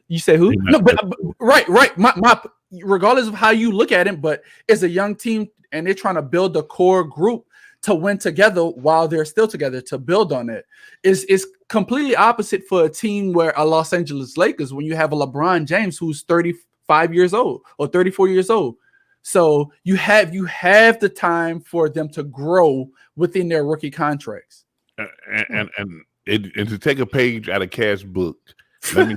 You say who? No, but right. My regardless of how you look at it, but it's a young team and they're trying to build a core group to win together while they're still together to build on it. Is completely opposite for a team where a Los Angeles Lakers when you have a LeBron James who's 35 years old or 34 years old. So you have the time for them to grow within their rookie contracts. And to take a page out of Cash's book, let me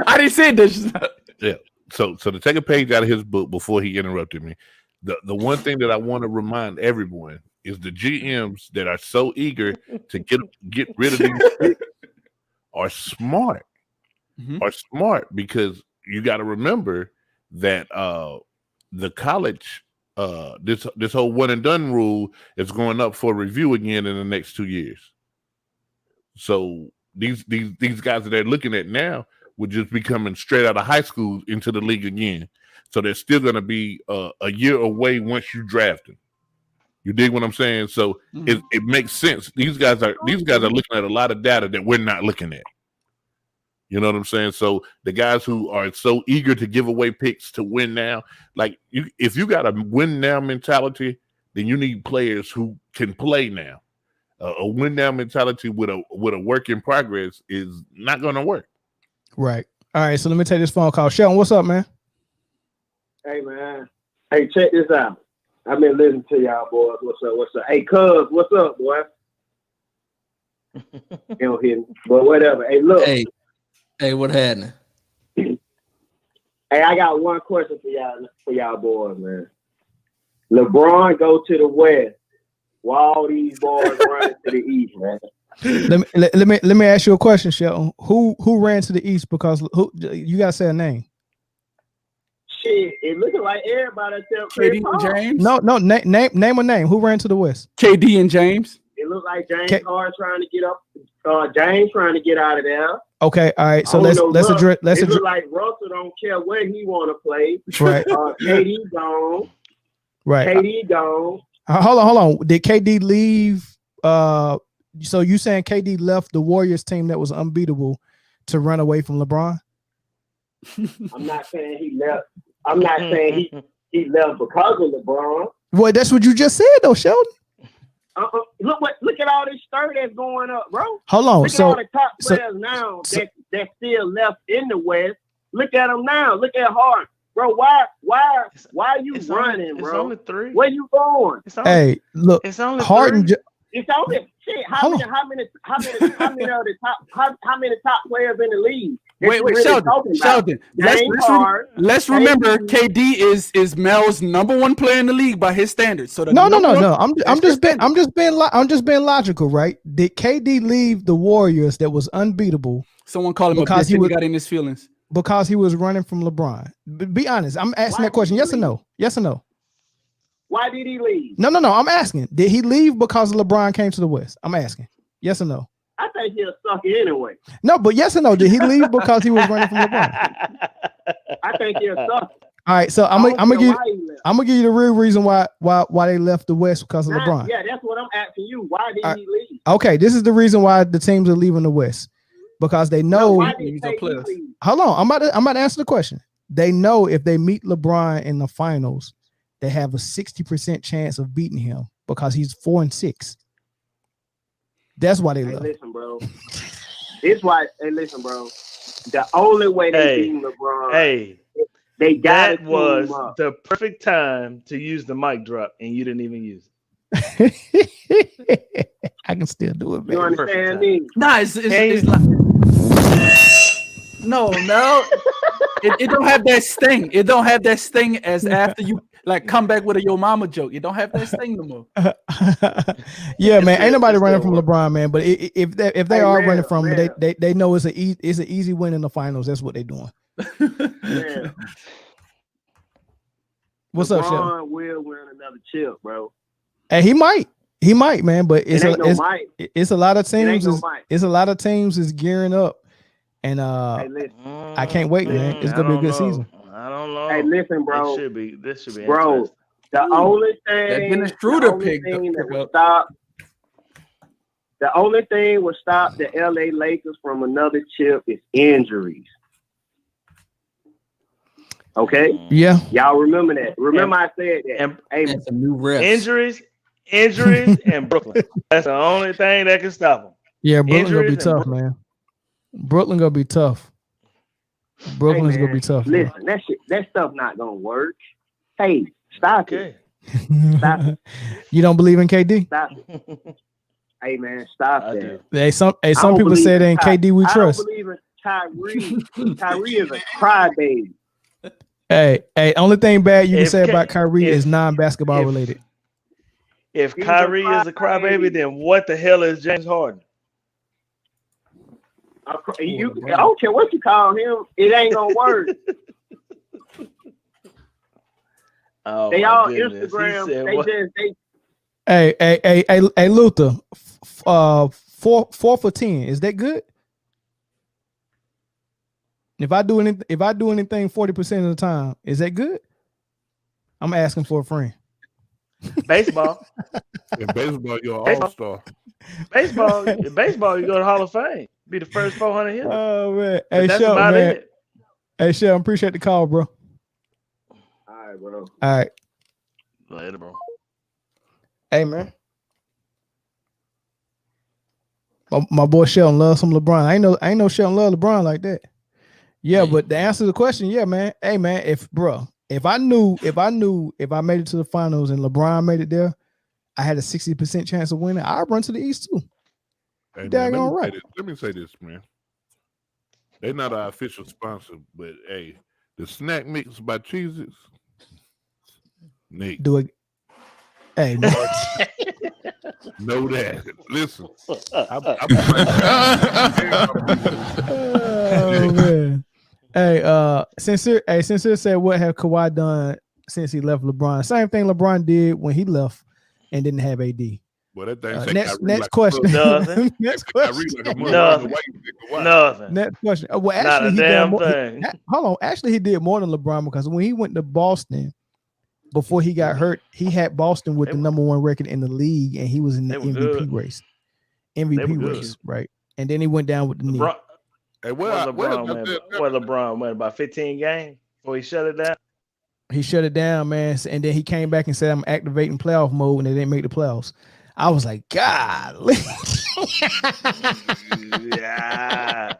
I didn't say this. Yeah. So to take a page out of his book before he interrupted me. The one thing that I want to remind everyone is the GMs that are so eager to get rid of these picks are smart. Are smart because you got to remember that the college this whole one and done rule is going up for review again in the next 2 years. So these guys that they're looking at now would just be coming straight out of high school into the league again. So they're still going to be a year away once you draft them. You dig what I'm saying? So it makes sense. These guys are looking at a lot of data that we're not looking at. You know what I'm saying? So the guys who are so eager to give away picks to win now, like if you got a win now mentality, then you need players who can play now. A win now mentality with a work in progress is not going to work. Right. All right. So let me take this phone call. Sheldon, what's up, man? Hey, man. Hey, check this out. I've been listening to y'all, boys. What's up? Hey, Cuz, what's up, boy? You don't hear me, but whatever. Hey, look. Hey, what happened? Hey, I got one question for y'all boys, man. LeBron go to the West, while all these boys run to the East, man. Let me ask you a question, Sheldon. Who ran to the East? Because you gotta say a name. Shit, it looking like everybody except KD and James. No, name a name. Who ran to the West? KD and James. It looked like James Harden trying to get up. James trying to get out of there. Okay, all right. So let's address. It look like Russell don't care where he want to play. Right. KD gone. Right. KD gone. Hold on. Did KD leave? So you saying KD left the Warriors team that was unbeatable to run away from LeBron? I'm not saying he left. I'm not saying he left because of LeBron. Well, that's what you just said, though, Sheldon. Look at all this stir that's going up, bro. Hold on. Look at all the top players now that still left in the West. Look at them now. Look at Harden, bro. Why are you running, bro? It's only 3. Where you going? Hey, look. It's only Harden. It's only shit. How many top players in the league? Wait, Sheldon. Let's remember KD is Mel's number 1 player in the league by his standards. So no. I'm just being logical, right? Did KD leave the Warriors that was unbeatable? Someone called him because he got in his feelings. because he was running from LeBron? Be honest. I'm asking that question. Yes or no? Yes or no? Why did he leave? No. I'm asking. Did he leave because LeBron came to the West? I'm asking. Yes or no? I think he'll suck it anyway. No, but yes or no? Did he leave because he was running from LeBron? I think he'll suck it. All right, so I'm gonna give you the real reason why they left the West because of LeBron. Yeah, that's what I'm asking you. Why did he leave? Okay, this is the reason why the teams are leaving the West, because they know. Why did he leave? Hold on, I'm about to answer the question. They know if they meet LeBron in the finals, they have a 60% chance of beating him because he's 4-6. That's why they left. Listen, bro. It's why. Hey, listen, bro. The only way they beat LeBron. They got that was the perfect time to use the mic drop, and you didn't even use it. I can still do it, man. You understand me? Nah, it's like no. It don't have that sting. It don't have that sting as after you like come back with a yo mama joke. It don't have that sting no more. Yeah, man. Ain't nobody running from LeBron, man. But if they are running from him, they know it's an easy win in the finals. That's what they're doing. Yeah. What's up, Shep? LeBron will win another chip, bro. Hey, he might, man. But it's a lot of teams. It's a lot of teams is gearing up, and I can't wait, man. It's gonna be a good season. I don't know. Hey, listen, bro. This should be bro. The only thing will stop the LA Lakers from another chip is injuries. Okay. Yeah. Y'all remember that. Remember I said that. That's a new ref. Injuries, and Brooklyn. That's the only thing that can stop them. Yeah, Brooklyn gonna be tough, man. Brooklyn gonna be tough. Brooklyn's gonna be tough. Listen, that stuff not gonna work. Hey, stop it. Stop it. You don't believe in KD? Stop it. Hey man, stop that. Hey, some people say that in KD we trust. I don't believe in Kyrie. Kyrie is a crybaby. Hey, only thing bad you can say about Kyrie is non-basketball related. If Kyrie is a crybaby, then what the hell is James Harden? I don't care what you call him, it ain't gonna work. They all goodness. Instagram. Hey, Luther, 4 for 10. Is that good? If I do anything 40% of the time, is that good? I'm asking for a friend. Baseball. In baseball, you're an all-star. Baseball, you go to Hall of Fame. Be the first 400 hitters. Oh man. But hey, that's Shep, about man. it. Hey, Shep, appreciate the call, bro. All right, bro. All right. Later, bro. Hey, man. My boy Sheldon loves some LeBron. I ain't know Sheldon love LeBron like that. Yeah, but the answer to the question, yeah, man. Hey, man, if I knew if I made it to the finals and LeBron made it there, I had a 60% chance of winning, I'd run to the East too. Hey, Dang all right. Let me say this, man. They're not our official sponsor, but hey, the snack mix by Cheez-Its, Nick. Do it. Hey, no. Know that. Listen. Oh man. Hey, Sincere said, what have Kawhi done since he left LeBron? Same thing LeBron did when he left and didn't have AD. Well, that thing next question. Nothing. Next question. Nothing. Next question. Well, Not actually, a he damn did more, thing. hold on. Actually, he did more than LeBron because when he went to Boston before he got hurt, he had Boston with the number 1 record in the league, and he was in the MVP race. MVP race, right? And then he went down with the knee. Hey, LeBron went about 15 games before he shut it down. He shut it down, man. And then he came back and said, I'm activating playoff mode, and they didn't make the playoffs. I was like, God. Yeah.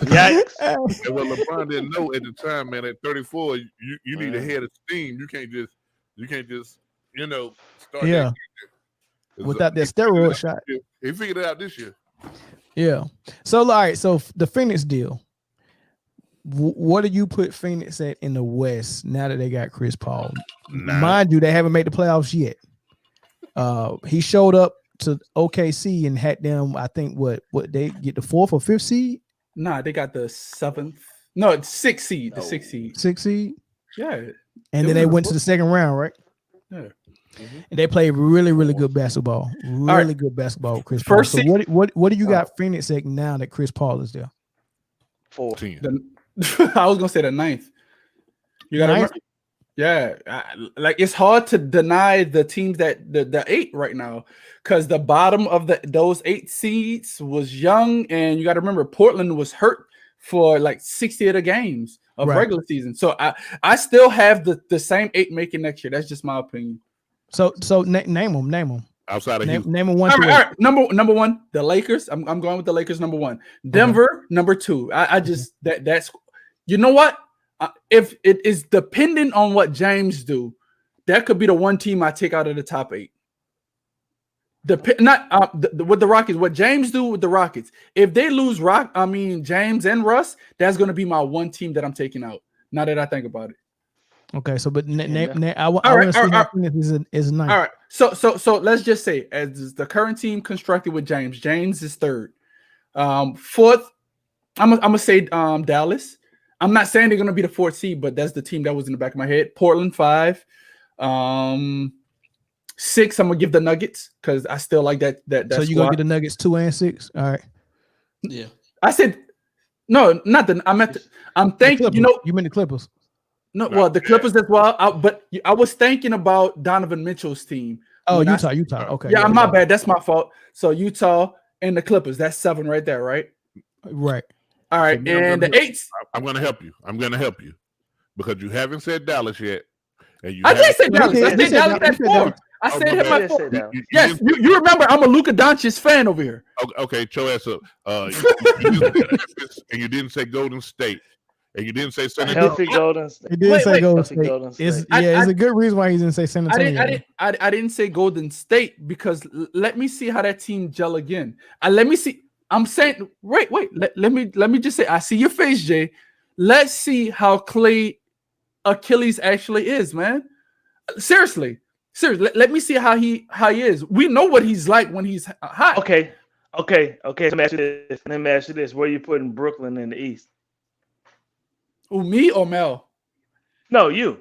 Yikes. And what LeBron didn't know at the time, man, at 34, you need a head of steam. You can't just start that without that steroid shot. He figured it out this year. Yeah. So, all right. So the Phoenix deal. What do you put Phoenix at in the West now that they got Chris Paul? Mind you, they haven't made the playoffs yet. He showed up to OKC and had them. I think what they get the 4th or 5th seed. Nah, they got the 7th. No, it's 6th seed. The 6th seed. 6th seed. Yeah. And then they went to the second round, right? Yeah. And they played really, really good basketball. Really good basketball with Chris Paul. So what do you got Phoenix at now that Chris Paul is there? 14. I was gonna say the 9th. You got to like it's hard to deny the teams that the 8 right now, because the bottom of those 8 seeds was young, and you got to remember Portland was hurt for like 60 of the games of regular season. So I still have the same 8 making next year. That's just my opinion. So name them. Outside of Houston. Name them one. All right. Number 1, the Lakers. I'm going with the Lakers. Number 1, Denver. Number 2. I just that's you know what? If it is dependent on what James do, that could be the one team I take out of the top 8. With the Rockets, what James do with the Rockets. If they lose James and Russ, that's going to be my one team that I'm taking out. Now that I think about it. Okay, so but I want to see how Phoenix is 9th. All right, so let's just say as the current team constructed with James. James is 3rd. 4th, I'm gonna say Dallas. I'm not saying they're gonna be the 4th seed, but that's the team that was in the back of my head. Portland 5. 6, I'm gonna give the Nuggets because I still like that. So you're gonna get the Nuggets 2 and 6. All right. Yeah. I said no, not the. I'm thinking. You mean the Clippers? No, well, the Clippers as well. But I was thinking about Donovan Mitchell's team. Oh, Utah. Okay. Yeah, my bad. That's my fault. So Utah and the Clippers. That's 7 right there, right? Right. All right, So and the 8th. I'm going to help you. Because you haven't said Dallas yet. And I did say Dallas. I said Dallas at 4. I said him at 4. Yes, you remember I'm a Luka Doncic fan over here. Okay, show ass up. And you didn't say Golden State. And you didn't say San Antonio. Healthy Golden State. He didn't say Golden State. It's a good reason why he didn't say San Antonio. I didn't say Golden State because let me see how that team gel again. Let me see. I'm saying, wait. Let me just say, I see your face, Jay. Let's see how Clay Achilles actually is, man. Seriously. Let me see how he is. We know what he's like when he's hot. Okay. Let me ask you this. Where are you putting Brooklyn in the East? Oh, me or Mel? No, you.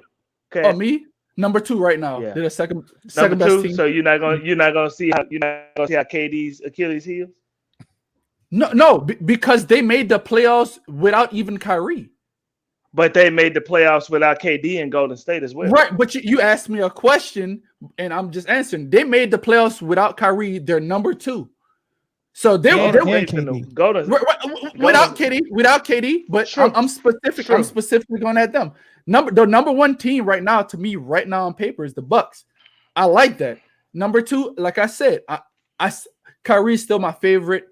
Okay. Oh, me? Number 2 right now. Yeah. They're the second Number best 2. team. So you're not gonna see how KD's Achilles heals? No, because they made the playoffs without even Kyrie. But they made the playoffs without KD and Golden State as well. Right, but you asked me a question, and I'm just answering. They made the playoffs without Kyrie. They're number 2. So they were without KD, but sure. I'm specific. Sure. I'm specifically going at them. The number 1 team right now, to me, right now on paper, is the Bucks. I like that. Number 2, like I said, Kyrie is still my favorite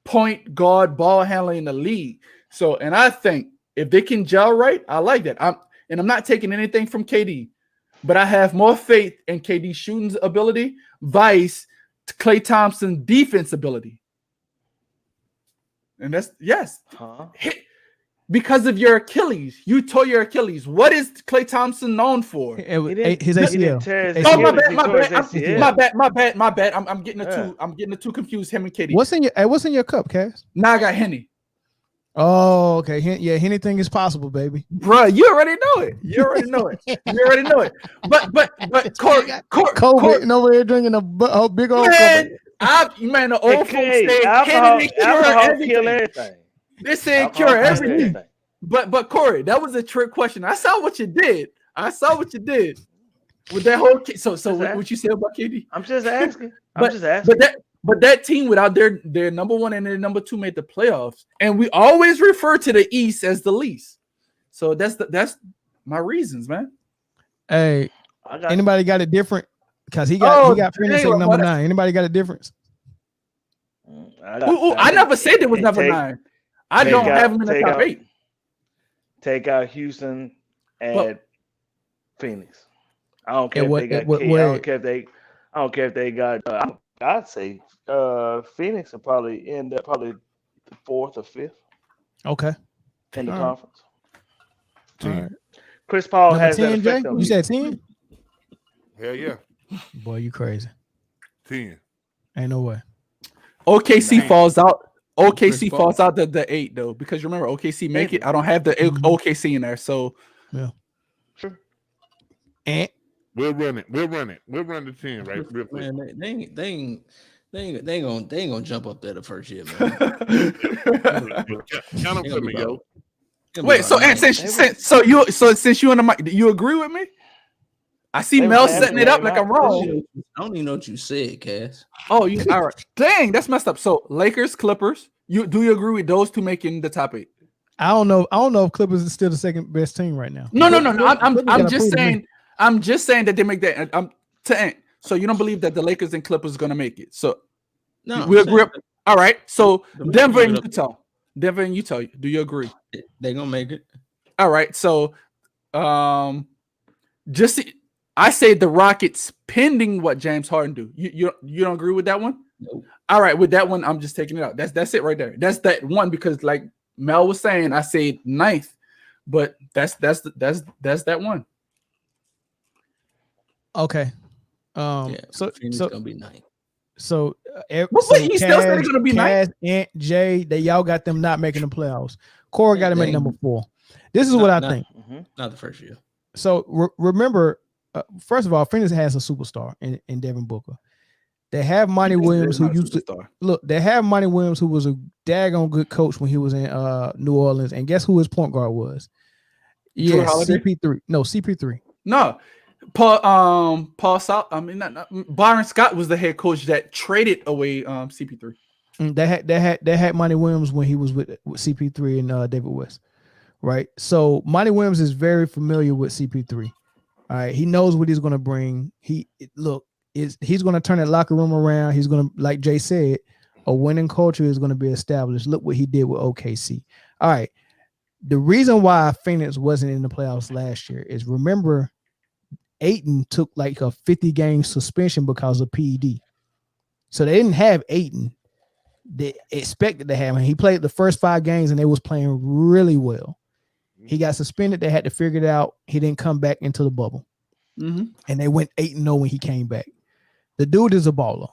point guard ball handler in the league. So, and I think if they can gel right, I like that. I'm not taking anything from KD, but I have more faith in KD's shooting ability, vice Klay Thompson's defense ability. And that's because of your Achilles. You tore your Achilles. What is Klay Thompson known for? His ACL. My bad. I'm getting the two confused. Him and KD. What's in your cup, Cass? Now I got Henny. Oh, okay. Yeah, anything is possible, baby. Bruh, you already know it. But Corey over here drinking a big old man, the old folks say Henny cure everything. They say cure everything. But Corey, that was a trick question. I saw what you did with that whole. So what you say about KD? I'm just asking. But that team without their number 1 and their number 2 made the playoffs, and we always refer to the East as the least. So that's my reasons, man. Hey, anybody got it different? Because he got Phoenix at number 9. Anybody got a difference? I never said there was number 9. I don't have them in the top 8. Take out Houston and Phoenix. I don't care if they got. I don't care if they got. I'd say Phoenix will probably end up the 4th or 5th. Okay. In the conference. All right. Chris Paul number has 10, that effect Jay? on you. Said 10? Hell yeah. Boy, you crazy. 10. Ain't no way. OKC Nah. falls out. OKC Chris Paul. falls out the 8 though, because remember OKC make it. I don't have the OKC in there, so Yeah. Sure. And We'll run it. We'll run the 10 right real quick. Man, they ain't gonna jump up there the first year, man. Count them for me, yo. Wait. So since you on the mic, do you agree with me? I see They Mel was setting it up like I'm wrong. I don't even know what you said, Cass. Oh, you all right? Dang, that's messed up. So Lakers, Clippers. You agree with those two making the top 8? I don't know if Clippers is still the second best team right now. No. Clippers I'm gotta just prove to me. saying. I'm just saying that they make that. To end. So you don't believe that the Lakers and Clippers is gonna make it? So No, we I'm agree. saying All right. So The- Denver and Utah. Do you agree? they gonna make it. All right. So, I say the Rockets pending what James Harden do. You don't agree with that one? Nope. All right. With that one, I'm just taking it out. That's it right there. That's that one because like Mel was saying, I said 9th, but that's that one. Okay. Yeah, So Phoenix so gonna be 9. so Wait, you still said it's gonna be Cass, Ant, Jay, that y'all got them not making the playoffs. Corey got to make They- number 4. This is what I think. Not the first year. So remember, first of all, Phoenix has a superstar in Devin Booker. They have Monty Williams, who used to look. They have Monty Williams, who was a daggone good coach when he was in New Orleans. And guess who his point guard was? Yes, CP3. No, CP3. No, Paul South. I mean, not Byron Scott was the head coach that traded away CP3. They had Monty Williams when he was with CP3 and David West, right? So Monty Williams is very familiar with CP3. All right, he knows what he's going to bring. He's going to turn that locker room around. He's going to, like Jay said, a winning culture is going to be established. Look what he did with OKC. All right, the reason why Phoenix wasn't in the playoffs last year is, remember, Ayton took like a 50-game suspension because of PED. So they didn't have Ayton. They expected to have him. He played the first 5 games and they was playing really well. He got suspended. They had to figure it out. He didn't come back into the bubble. And they went 8-0 when he came back. The dude is a baller.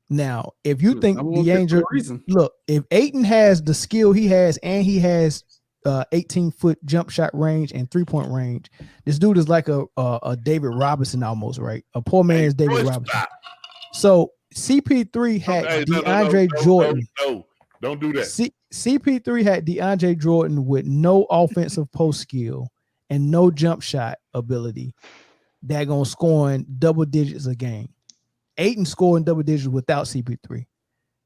Now, if you think the Angel, look, if Ayton has the skill he has and he has 18-foot jump shot range and 3-point range, this dude is like a David Robinson almost, right? A poor man's David Robinson. So CP3 had DeAndre Jordan. No, don't do that. CP3 had DeAndre Jordan with no offensive post skill and no jump shot ability. That gonna scoring double digits a game. Ayton scoring double digits without CP3.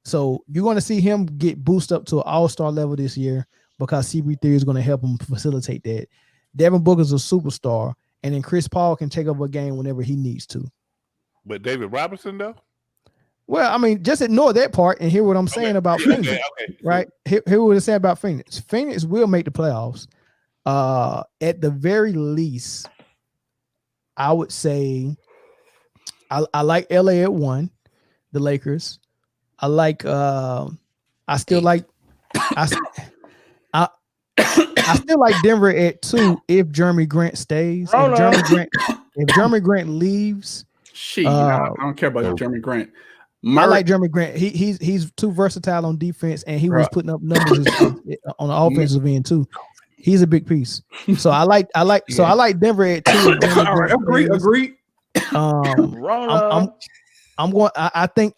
So you're going to see him get boosted up to an all-star level this year because CP3 is going to help him facilitate that. Devin Booker's a superstar, and then Chris Paul can take over a game whenever he needs to. But David Robinson, though? Well, I mean, just ignore that part and hear what I'm saying about Phoenix. Okay. Right? Hear what I say about Phoenix. Phoenix will make the playoffs. At the very least, I would say I like LA at 1, the Lakers. I like I still like I still like Denver at 2 if Jeremy Grant stays. If Jeremy Grant leaves, I don't care about Jeremy Grant. I like Jeremy Grant. He's too versatile on defense, and he was putting up numbers on the offensive end too. He's a big piece. So I like Denver at 2. Agree. I think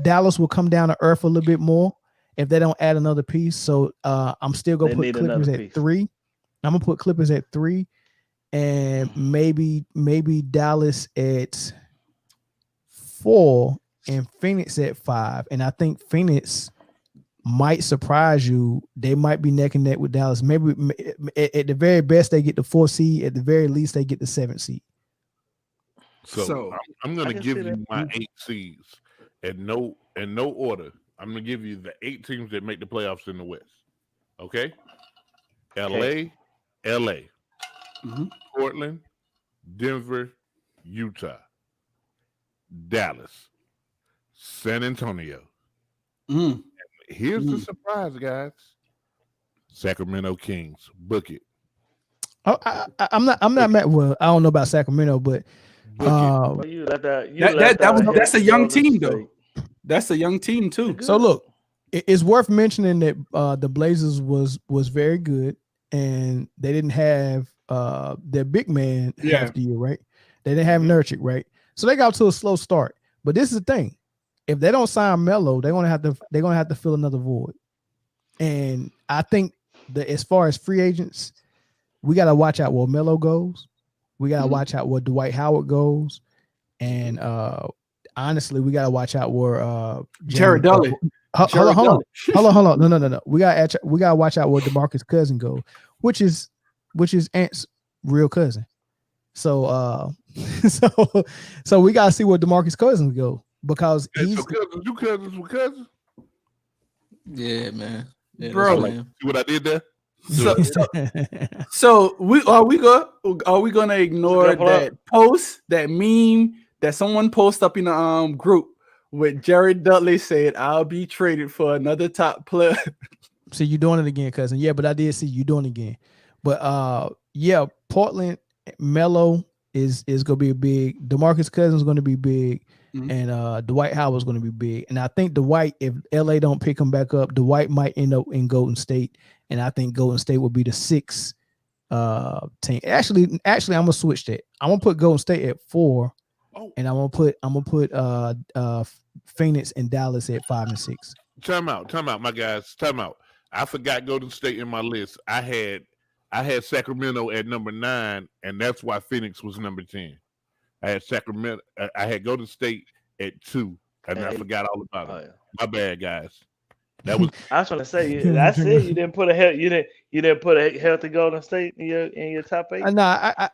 Dallas will come down to earth a little bit more if they don't add another piece. So I'm still gonna put Clippers at 3. I'm gonna put Clippers at 3, and maybe Dallas at 4 and Phoenix at 5. And I think Phoenix might surprise you. They might be neck and neck with Dallas. Maybe at the very best they get the 4 seed. At the very least they get the 7 seed. So I'm going to give you my 8 seeds in no order. I'm going to give you the 8 teams that make the playoffs in the West. Okay? LA, Portland, Denver, Utah, Dallas, San Antonio. Here's the surprise, guys. Sacramento Kings. Book it. I'm not mad. Well, I don't know about Sacramento, but that's a young team though. That's a young team too. So look, it's worth mentioning that the Blazers was very good, and they didn't have their big man half the year, right? They didn't have Nurkic, right? So they got to a slow start. But this is the thing: if they don't sign Melo, they're gonna have to fill another void. And I think that as far as free agents, we got to watch out where Melo goes. We got to watch out where Dwight Howard goes, and honestly, we got to watch out where Jared Dudley. Hold on. No. We got to watch out where DeMarcus Cousins go, which is Ant's real cousin. So so we got to see where DeMarcus Cousins go because he's you cousins with cousins. Yeah, man. Yeah, bro. man. See what I did there? So are we gonna ignore that post, that meme that someone posted up in the group with Jared Dudley said, "I'll be traded for another top player." See, you doing it again, cousin. Yeah, but I did see you doing it again. But yeah, Portland Melo is gonna be big. DeMarcus Cousins is gonna be big, and Dwight Howard's gonna be big. And I think Dwight, if LA don't pick him back up, Dwight might end up in Golden State. And I think Golden State will be the 6th team. Actually, I'm gonna switch that. I'm gonna put Golden State at 4, and I'm gonna put Phoenix and Dallas at 5 and 6. Time out, my guys. Time out. I forgot Golden State in my list. I had Sacramento at number 9, and that's why Phoenix was number 10. I had Sacramento. I had Golden State at 2, and I forgot all about it. My bad, guys. That was. I was trying to say. I said you didn't put a healthy Golden State in your top 8. No,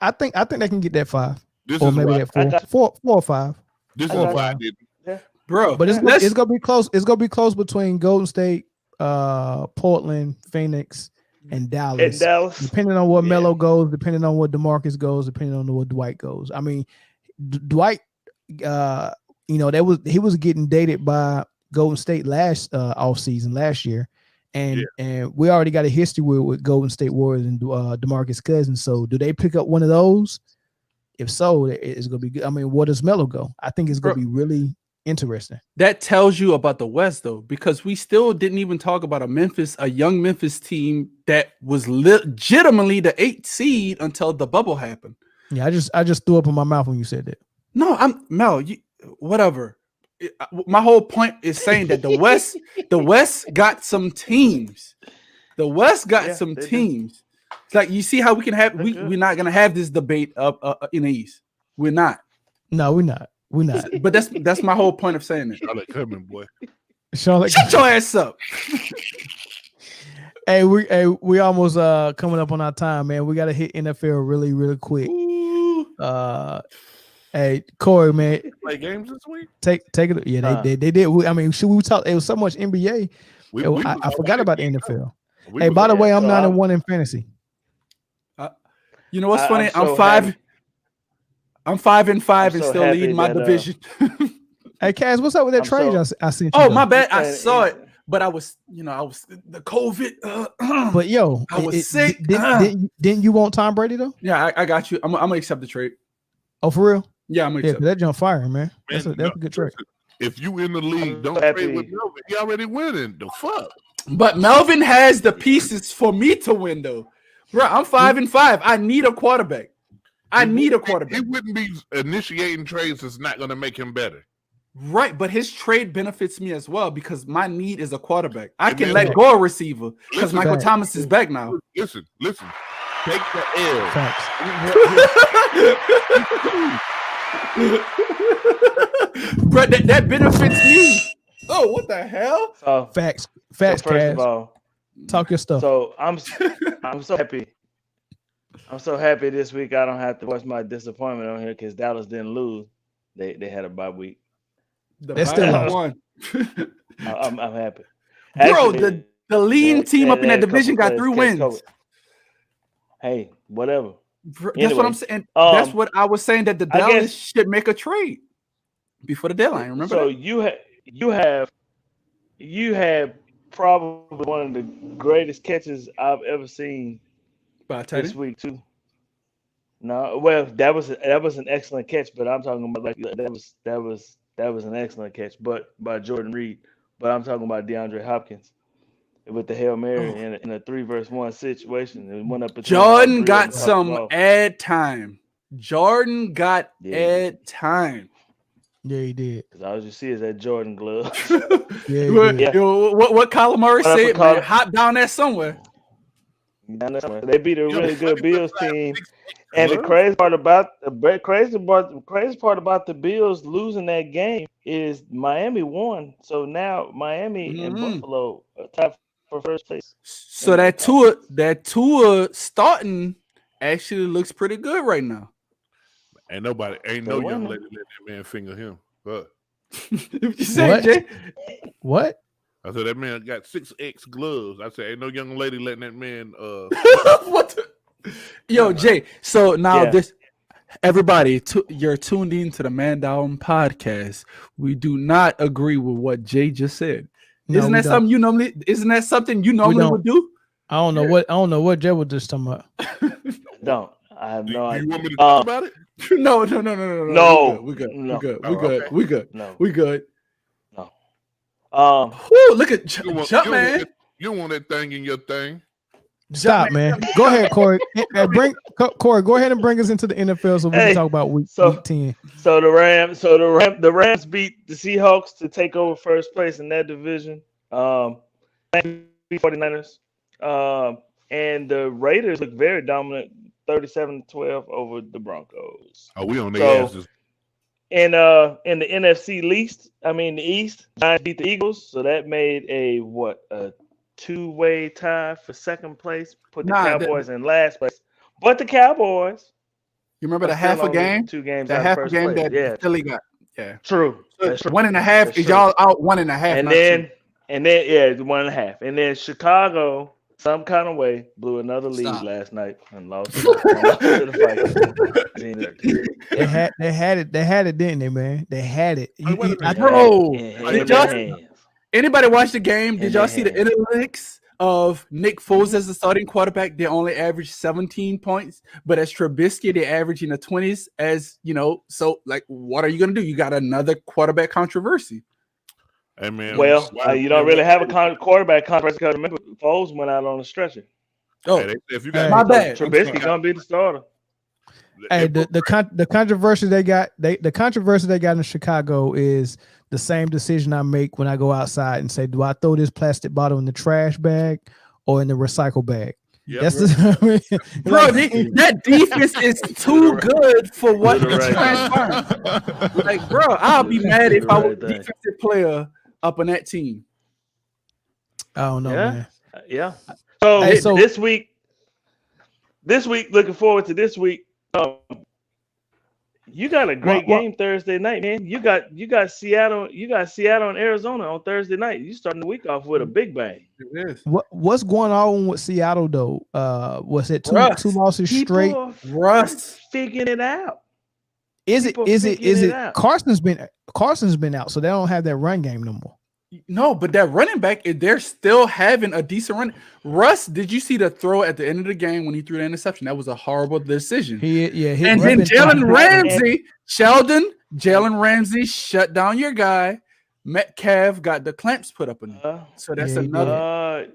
I think they can get that 5, This or is maybe what that 4 or 5. This is why I did. Yeah. Bro, But it's gonna be close. It's gonna be close between Golden State, Portland, Phoenix, and Dallas. Depending on where Melo goes, depending on where DeMarcus goes, depending on where Dwight goes. I mean, Dwight, he was getting dated by Golden State last year, and we already got a history with Golden State Warriors and DeMarcus Cousins. So, do they pick up one of those? If so, it's gonna be good. I mean, where does Melo go? I think it's gonna be really interesting. That tells you about the West, though, because we still didn't even talk about a young Memphis team that was legitimately the 8th seed until the bubble happened. Yeah, I just threw up in my mouth when you said that. No, whatever. My whole point is saying that the West got some teams. The West got some teams. It's like, you see how we can have we're not gonna have this debate in the East. We're not. No, we're not. We're not. But that's my whole point of saying it. Charlotte coming, boy. Charlotte, shut your ass up. Hey, we almost coming up on our time, man. We gotta hit NFL really, really quick. Hey, Corey, man. Play games this week? Take it. Yeah, they did. I mean, we talk? It was so much NBA. I forgot about the NFL. Hey, by the way, I'm 9-1 in fantasy. You know what's funny? I'm 5. I'm 5-5 and still leading my division. Hey, Kaz, what's up with that trade I sent you? Oh, my bad. I saw it, but I was the COVID. But yo, I was sick. Didn't you want Tom Brady though? Yeah, I got you. I'm gonna accept the trade. Oh, for real? Yeah, I'm gonna accept. That jump fire, man. That's a good trade. If you in the league, don't trade with Melvin. He already winning. The fuck. But Melvin has the pieces for me to win, though. Bro, I'm 5-5. I need a quarterback. He wouldn't be initiating trades that's not going to make him better. Right, but his trade benefits me as well because my need is a quarterback. I can let go a receiver because Michael Thomas is back now. Listen. Take the L. Bro, that benefits me. Oh, what the hell? Facts, first Kaz. of all, talk your stuff. So I'm so happy. I'm so happy this week I don't have to watch my disappointment on here because Dallas didn't lose. They had a bye week. They still won. I'm happy. Bro, the lean team up in that division got 3 wins. Hey, whatever. That's what I'm saying. That's what I was saying, that the Dallas should make a trade before the deadline. Remember? So that? you have probably one of the greatest catches I've ever seen this week too. No, well, that was an excellent catch, but I'm talking about like that That was an excellent catch, but by Jordan Reed. But I'm talking about DeAndre Hopkins with the Hail Mary in a 3-versus-1 situation. It went up between all Jordan three got of them. some ad time. Jordan got ad time. Yeah, he did. Because all you see is that Jordan glove. Yeah, he What, did. what Kyler Murray What I said, call man, it? hop down there somewhere. They beat a really good Bills team. And the Glove? crazy part about the Bills losing that game is Miami won. So now Miami and Buffalo are tied for first place. So that Tua starting actually looks pretty good right now. Ain't no They're young winning. lady let that man finger him. But You say, What? Jay? What? I said that man got 6X gloves. I said ain't no young lady letting that man What Yo, Jay. So now Yeah. this everybody, you're tuned in to the Man Down podcast. We do not agree with what Jay just said. No, Isn't we that don't. something you normally? Isn't that something you normally don't. would do? I don't know what Jay was just talking about. Don't. I have do no you idea. want me to talk about it? No. No. We good. No. We good. Oh, okay. We good. No. We good. No. Whew, look at You don't Jump Man. you don't want that thing in your thing. Stop, man. Go ahead, Corey. Corey, go ahead and bring us into the NFL so we can talk about week 10. So the Rams beat the Seahawks to take over first place in that division. 49ers. And the Raiders look very dominant, 37-12 over the Broncos. Oh, we on their asses. In the NFC the East, Giants beat the Eagles, so that made a two-way tie for second place. Put the Cowboys in last place, but the Cowboys. You remember the half a game? 2 games The out half of a first game place. that Philly got. Yeah, true. So That's true. 1.5 That's is true. y'all out 1.5. And then 1.5, and then Chicago, some kind of way, blew another lead last night and lost to the Vikings. They had it, didn't they, man? They had it. Anybody watch the game? Did y'all see the analytics of Nick Foles as the starting quarterback? They only averaged 17 points, but as Trubisky, they average in the 20s. As you know, so like, what are you gonna do? You got another quarterback controversy. Hey man, well, you don't really have a quarterback controversy because remember Foles went out on a stretcher. Oh, if you got my bad. Trubisky gonna be the starter. Hey, the controversy they got in Chicago is the same decision I make when I go outside and say, do I throw this plastic bottle in the trash bag or in the recycle bag? Yep. That's bro. That defense is too good for what is transpiring. Like, bro, I'll be mad if I was a defensive player up on that team. I don't know, man. Yeah. So this week, looking forward to this week. You got a great game Thursday night, man. You got Seattle and Arizona on Thursday night. You starting the week off with a big bang. What's going on with Seattle though? Was it two losses straight? Russ figuring it out. Is it Carson's been out, so they don't have that run game no more. No, but that running back, they're still having a decent run. Russ, did you see the throw at the end of the game when he threw the interception? That was a horrible decision. And then Jalen Ramsey shut down your guy. Metcalf got the clamps put up on him. So that's another.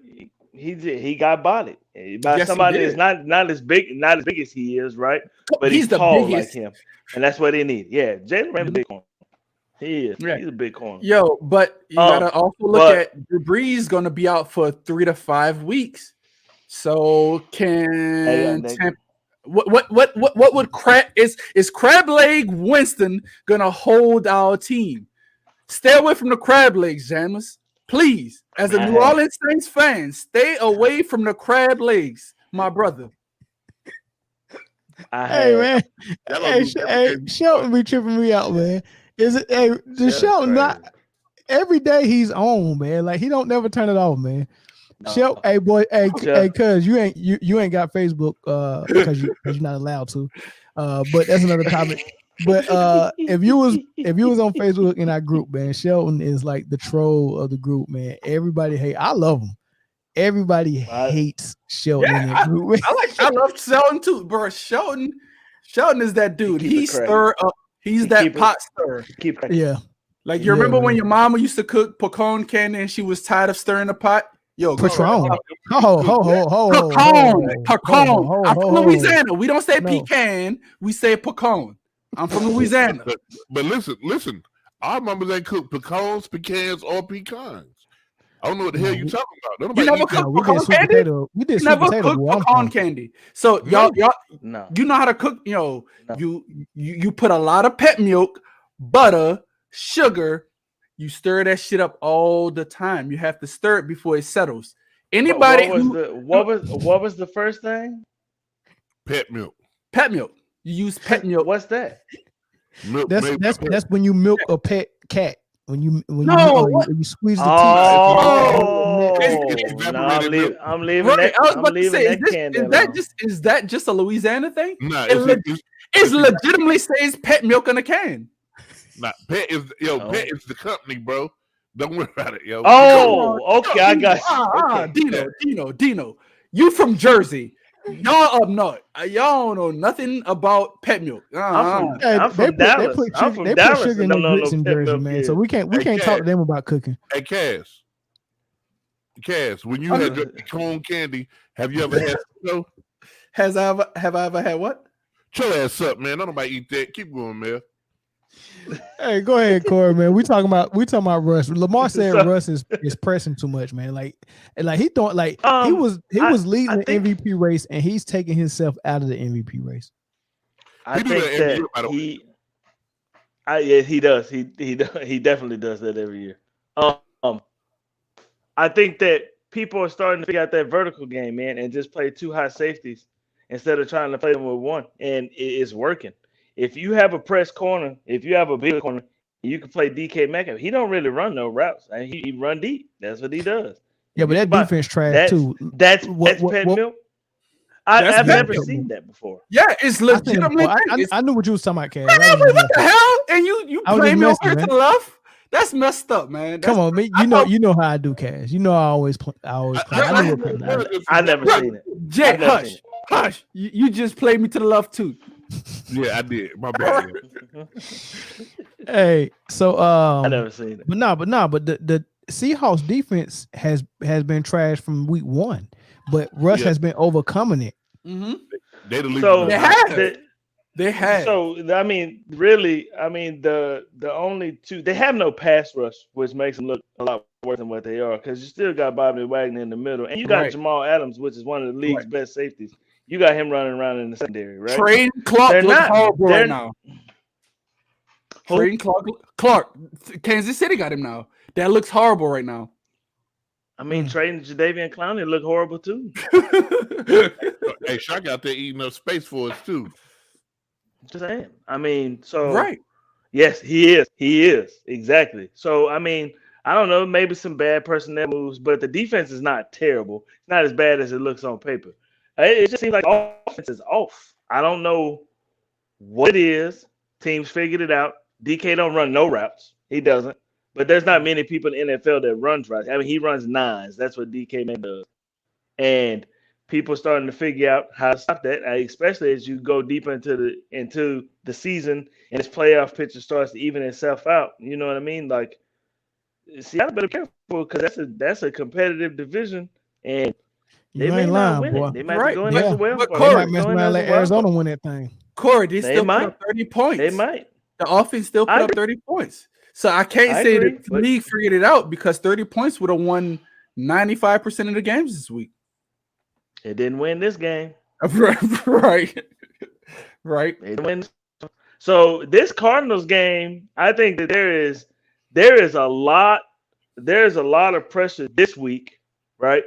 He got bodied by somebody that's not as big as he is, right? But he's tall like him, and that's what they need. Yeah, Jalen Ramsey big corner. He is. Yeah. He's a big corner. Yo, but you gotta also look at Drew Brees going to be out for 3 to 5 weeks. So what would is crab leg Winston gonna hold our team? Stay away from the crab legs, James. Please, as a New Orleans Saints fan, stay away from the crab legs, my brother. Hey, Shelton be tripping me out, man. Is it? Hey, Shelton not every day he's on, man. Like he don't never turn it off, man. No. Shelton, hey boy, hey, cuz you ain't got Facebook because you're not allowed to. But that's another topic. But if you was on Facebook in our group, man, Shelton is like the troll of the group, man. Everybody I love him. Everybody hates Shelton in that group. I love Shelton too, bro. Shelton is that dude. He's stir up. He's that pot stirrer. Yeah. Like you remember when your mama used to cook pecan candy and she was tired of stirring the pot? Yo, Patron. Pecan. I'm from Louisiana. We don't say pecan. We say pecan. I'm from Louisiana. But listen. Our mamas ain't cook pecans, or pecans. I don't know what the hell you talking about. You never cooked pecan candy? We did never cooked pecan candy. So y'all, no. You know how to cook. You put a lot of pet milk, butter, sugar. You stir that shit up all the time. You have to stir it before it settles. Anybody? What was the first thing? Pet milk. Pet milk. You use pet milk. What's that? Milk that's when you milk a pet cat. When you squeeze the teeth. I'm leaving right, that. I was about to say, is that just a Louisiana thing? No, it's legitimately says pet milk in a can. Nah, pet is the company, bro. Don't worry about it, yo. Oh, okay, I got you. Dino, you from Jersey? Y'all up north. Y'all don't know nothing about pet milk. I'm from Dallas. I'm from Dallas. Put sugar in the grits in Jersey, man. So we can't talk to them about cooking. Hey, Cass, when you had your pecan candy, have you ever had snow? Have I ever had what? Chill your ass up, man. Don't nobody eat that. Keep going, man. Hey, go ahead, Corey, man. We talking about Russ. Lamar said Russ is pressing too much, man. Like he thought he was leading the MVP race and he's taking himself out of the MVP race. I think that he does. He definitely does that every year. I think that people are starting to figure out that vertical game, man, and just play two high safeties instead of trying to play them with one, and it's working. If you have a press corner, if you have a big corner, you can play DK Metcalf. He don't really run no routes. He run deep. That's what he does. Yeah, but that defense trash too. That's pet milk. I've never seen that before. Yeah, it's legitimate. I knew what you was talking about, Cass. What the hell? And you play me over to the left? That's messed up, man. Come on, man. You know how I do, Cass. You know I always play. I never seen it. Jay, hush. You just played me to the left too. Yeah, I did. My bad. Hey, so I never seen it. But the Seahawks defense has been trashed from week one, but Russ has been overcoming it. Mm-hmm. They have. So I mean, really, the only two they have no pass rush, which makes them look a lot worse than what they are, because you still got Bobby Wagner in the middle, and you got Jamal Adams, which is one of the league's best safeties. You got him running around in the secondary, right? Trey Clark looks horrible right now. Trey Clark, Kansas City got him now. That looks horrible right now. I mean, Trey and Jadeveon Clowney look horrible too. Hey, Shaq out there eating up space for us too. Just saying. I mean, so right. Yes, he is. He is. Exactly. So, I mean, I don't know, maybe some bad personnel moves, but the defense is not terrible. It's not as bad as it looks on paper. It just seems like offense is off. I don't know what it is. Teams figured it out. DK don't run no routes. He doesn't. But there's not many people in the NFL that runs routes. I mean, he runs nines. That's what DK man does. And people starting to figure out how to stop that, especially as you go deeper into the season and this playoff picture starts to even itself out. You know what I mean? Like, Seattle better be careful because that's a competitive division, and they may not win it. They might be going as well. But Corey, they might let Arizona win that thing. Corey, they still put up 30 points. They might. The offense still put up 30 points. So I can't say that the league figured it out because 30 points would have won 95% of the games this week. It didn't win this game. Right. It didn't win. So this Cardinals game, I think that there is a lot of pressure this week, right?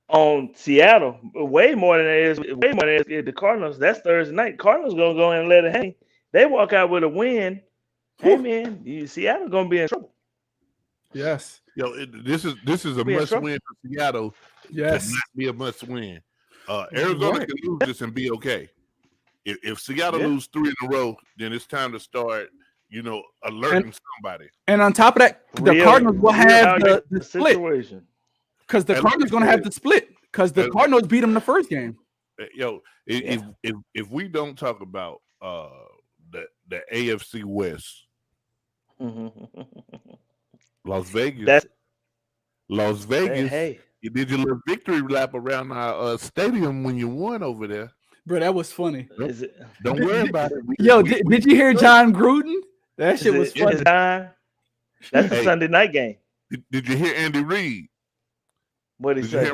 On Seattle, way more than it is the Cardinals. That's Thursday night. Cardinals gonna go in and let it hang. They walk out with a win. Hey man, Seattle gonna be in trouble. Yes. Yo, this is a must win for Seattle. Yes. To not be a must win. Arizona can lose this and be okay. If Seattle lose 3 in a row, then it's time to start, alerting somebody. And on top of that, the Cardinals will have the split. Situation. Because the Cardinals going to have to split because the Cardinals beat them the first game. Yo, if we don't talk about the AFC West, Las Vegas. That's Las Vegas. hey. You did your little victory lap around our stadium when you won over there. Bro, that was funny. Is it? Don't worry about it. Did you hear John Gruden? That shit was funny. Is it time? That's a Sunday night game. Did you hear Andy Reid? What he said?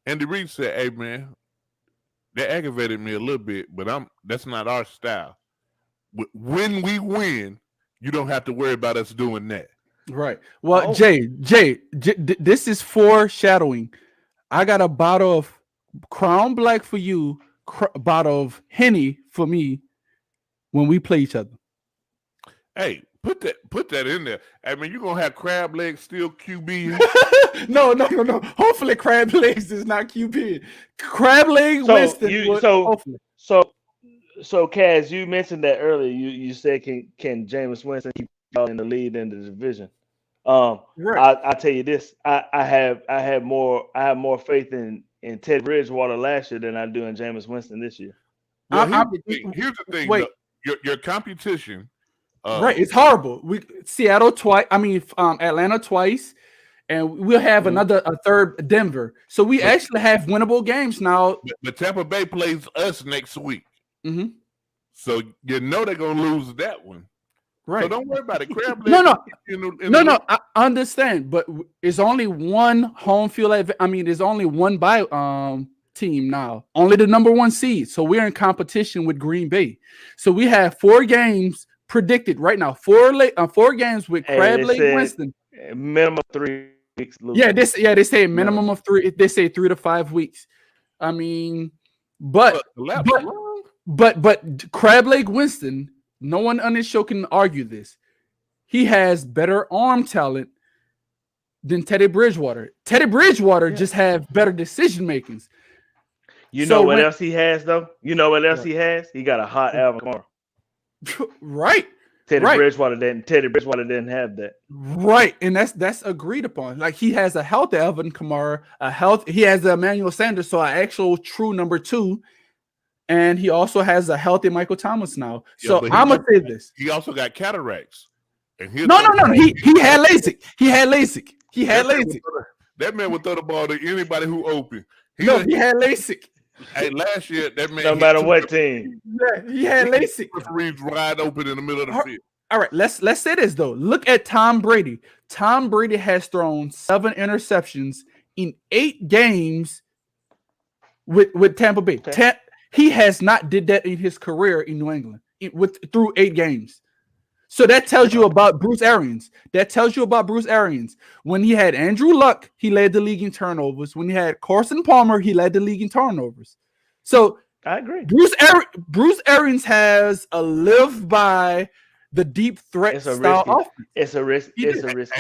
Andy Reid said, "Hey man, that aggravated me a little bit, but that's not our style. When we win, you don't have to worry about us doing that." Right. Well, Jay, this is foreshadowing. I got a bottle of Crown Black for you, bottle of Henny for me when we play each other. Hey, put that in there. I mean, you're gonna have Crab Legs still QB. No. Hopefully, Crab Legs is not QB. Crab Leg Winston. So, Kaz, you mentioned that earlier. You said can Jameis Winston keep in the lead in the division? Right. I'll tell you this. I have more faith in Ted Bridgewater last year than I do in Jameis Winston this year. Well, here's the thing. Wait, your competition. Right, it's horrible. Seattle twice. Atlanta twice, and we'll have a third Denver. So we actually have winnable games now. But Tampa Bay plays us next week, so you know they're gonna lose that one. Right. So don't worry about it. No. I understand, but it's only one home field. There's only one bye team now. Only the number one seed. So we're in competition with Green Bay. So we have 4 games predicted right now. 4 games with Crab Leg Winston. Minimum 3 weeks. They say minimum of 3. They say 3 to 5 weeks. But Crab Leg Winston. No one on this show can argue this. He has better arm talent than Teddy Bridgewater. Teddy Bridgewater just have better decision makings. You know what else he has, though? You know what else he has? He got a hot Alvin Kamara. Right. Teddy Bridgewater didn't have that. Right. And that's agreed upon. Like, he has a healthy Alvin Kamara, he has the Emmanuel Sanders, so an actual true number 2. And he also has a healthy Michael Thomas now. So I'm gonna say this. He also got cataracts. And no. He had LASIK. He had LASIK. That man would throw the ball to anybody who opened. He had LASIK. Hey, last year that man. No matter what team. Yeah, he had LASIK. Reeves wide open in the middle of the field. All right, let's say this though. Look at Tom Brady. Tom Brady has thrown 7 interceptions in 8 games with Tampa Bay. Okay. He has not did that in his career in New England through 8 games. So that tells you about Bruce Arians. When he had Andrew Luck, he led the league in turnovers. When he had Carson Palmer, he led the league in turnovers. So I agree. Bruce Arians has a live by the deep threat style offense. It's a risky offense.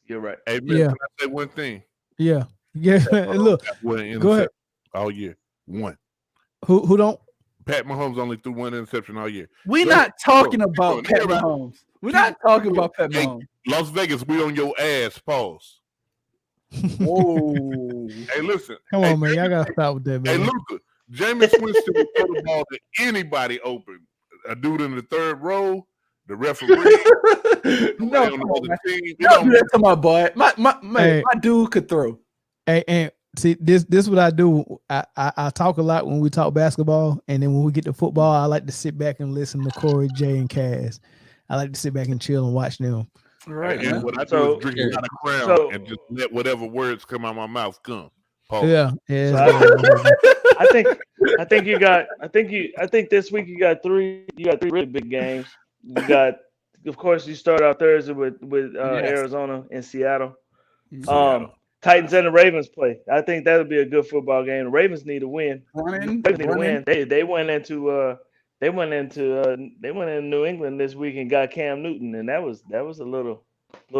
You're right. Hey, Mel, can I say one thing? Yeah. Look, go ahead. All year, 1. Who don't? Pat Mahomes only threw 1 interception all year. We're not talking about Pat Mahomes. We're not talking about Pat Mahomes. Las Vegas, we on your ass. Pause. Whoa. Hey, listen. Come on, man. Y'all gotta stop with that, man. Hey, Luka, Jameis Winston would throw the ball to anybody open. A dude in the 3rd row, the referee. No, don't do that to my boy. My dude could throw. Hey, and see, this is what I do. I talk a lot when we talk basketball, and then when we get to football, I like to sit back and listen to Corey, Jay, and Kaz. I like to sit back and chill and watch them. Right. And what I do is drink a lot of Crown and just let whatever words come out my mouth come. Pause. Yeah. So I think this week you got 3 really big games. You got, of course, you start out Thursday with Arizona and Seattle. Titans and the Ravens play. I think that'll be a good football game. The Ravens need to win. They went into New England this week and got Cam Newton, and that was a little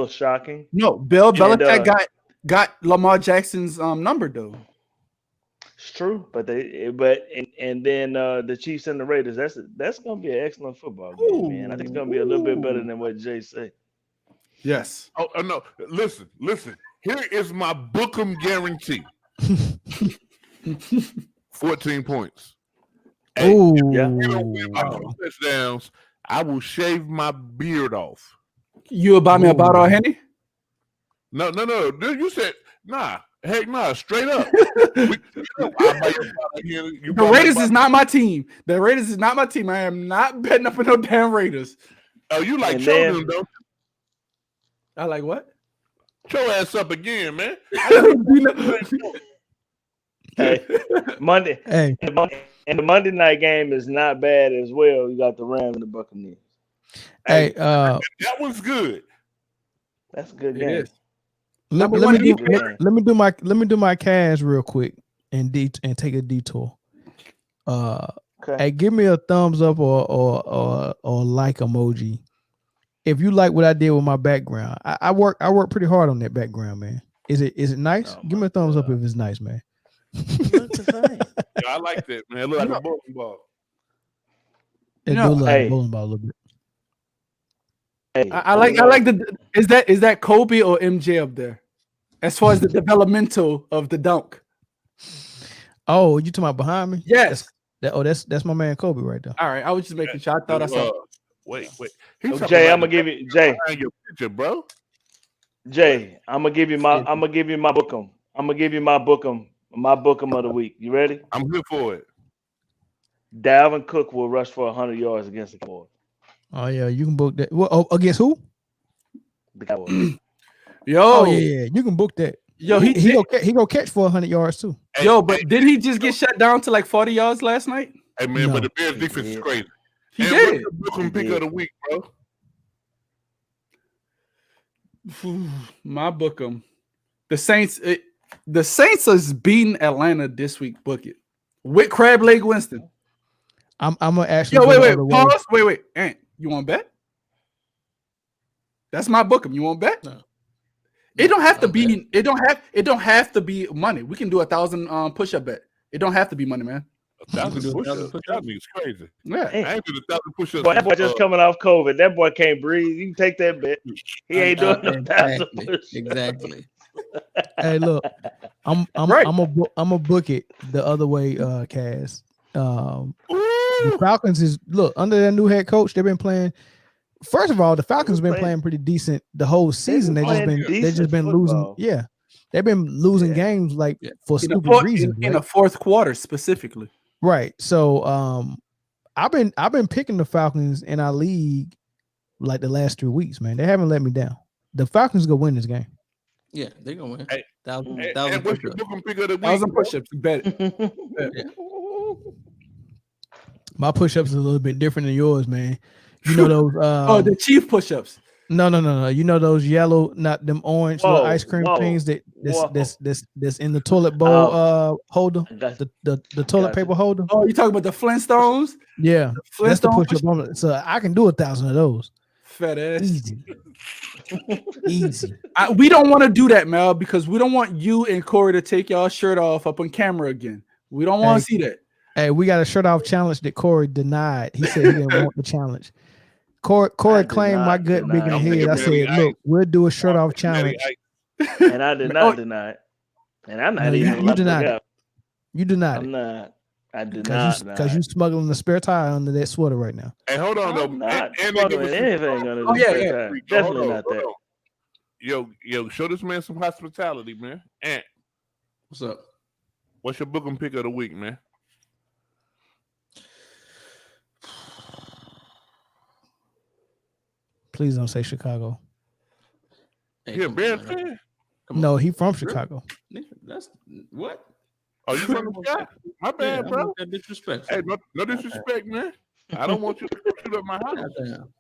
shocking. No, Bill Belichick got Lamar Jackson's number though. It's true, but then the Chiefs and the Raiders. That's gonna be an excellent football game, man. I think it's gonna be a little bit better than what Jay said. Yes. Oh no! Listen. Here is my Bookham guarantee. 14 points. Hey, if you don't win my 2 touchdowns, I will shave my beard off. You would buy me a bottle of Henny? No. Dude, you said nah. Heck nah, straight up. I'll buy you a bottle of Henny. The Raiders is not my team. The Raiders is not my team. I am not betting up for no damn Raiders. Oh, you like children, though? I like what? Show ass up again, man. Hey, Monday. Hey, and the Monday night game is not bad as well. You got the Rams and the Buccaneers. hey, that was good. That's a good It game. is. let Number one me do my cash real quick and take a detour. Okay. Hey, give me a thumbs up or like emoji if you like what I did with my background. I work pretty hard on that background, man. Is it nice? Oh, Give me a thumbs up if it's nice, man. I like that, man. It look like a bowling ball. It do look like a bowling ball a little bit. Hey, I like the is that Kobe or MJ up there? As far as the developmental of the dunk. Oh, you talking about behind me? Yes. That's my man Kobe right there. All right. I was just making sure. I thought I saw. Wait. Jay, I'm gonna give you Jay. Your picture, bro. Jay, I'm gonna give you my bookem. I'm gonna give you my bookem of the week. You ready? I'm good for it. Dalvin Cook will rush for 100 yards against the Cowboys. Oh yeah, you can book that. Well, against who? The Cowboys. Yo. Oh yeah, you can book that. Yo, he go catch for 100 yards too. Yo, but did he just get shut down to like 40 yards last night? Hey man, No. but the Bears defense is crazy. He and did. What's the booking pick of the week, bro? My bookem. The Saints is beating Atlanta this week. Book it with Crab Leg Winston. I'm gonna actually. Yo, go the wait, other way. pause. Wait, Ant, you want to bet? That's my bookem. You want to bet? No. It don't have to be. It don't have to be money. We can do 1,000 push-up bet. It don't have to be money, man. 1,000 push-ups. That nigga's crazy. Yeah. I ain't doing 1,000 push-ups. Boy, that boy just coming off COVID. That boy can't breathe. You can take that bet. He ain't doing no 1,000 push-ups. Exactly. Hey, look, I'm Right. a book it the other way, Cass. The Falcons is under their new head coach. They've been playing. First of all, the Falcons have been playing pretty decent the whole season. They just been losing. Yeah, they've been losing games for stupid reasons. In the fourth quarter specifically. Right. So I've been picking the Falcons in our league like the last 3 weeks, man. They haven't let me down. The Falcons gonna win this game. Yeah, they're gonna win. Hey, 1,000 and what's your booking pick of the week? 1,000 push-ups. Bet it. Yeah. My push-ups is a little bit different than yours, man. You know those the Chief push-ups. No. You know those yellow, not them orange little ice cream things that's in the toilet bowl holder, the toilet paper holder. Oh, you talking about the Flintstones? Yeah, that's the Flintstone push-up on it. So I can do 1,000 of those. Fat ass. Easy. We don't want to do that, Mel, because we don't want you and Corey to take y'all shirt off up on camera again. We don't want to see that. Hey, we got a shirt off challenge that Corey denied. He said he didn't want the challenge. Corey claimed my gut big in the head. I said, look, we'll do a shirt off challenge. And I did not deny it. And I'm not even. You denied it. You denied it. I'm not. I did not. Because you smuggling the spare tire under that sweater right now. Hey, hold on, though. I'm not smuggling anything under the spare tire. Definitely not that. Yo, show this man some hospitality, man. Ant, What's up? what's your booking pick of the week, man? Please don't say Chicago. Hey, He a come Bears on, man. fan? No, he from Chicago. That's what? Oh, you from the sky? My bad, Yeah, bro. that disrespect. Hey, no disrespect, man. I don't want you to shoot up my house. Goddamn.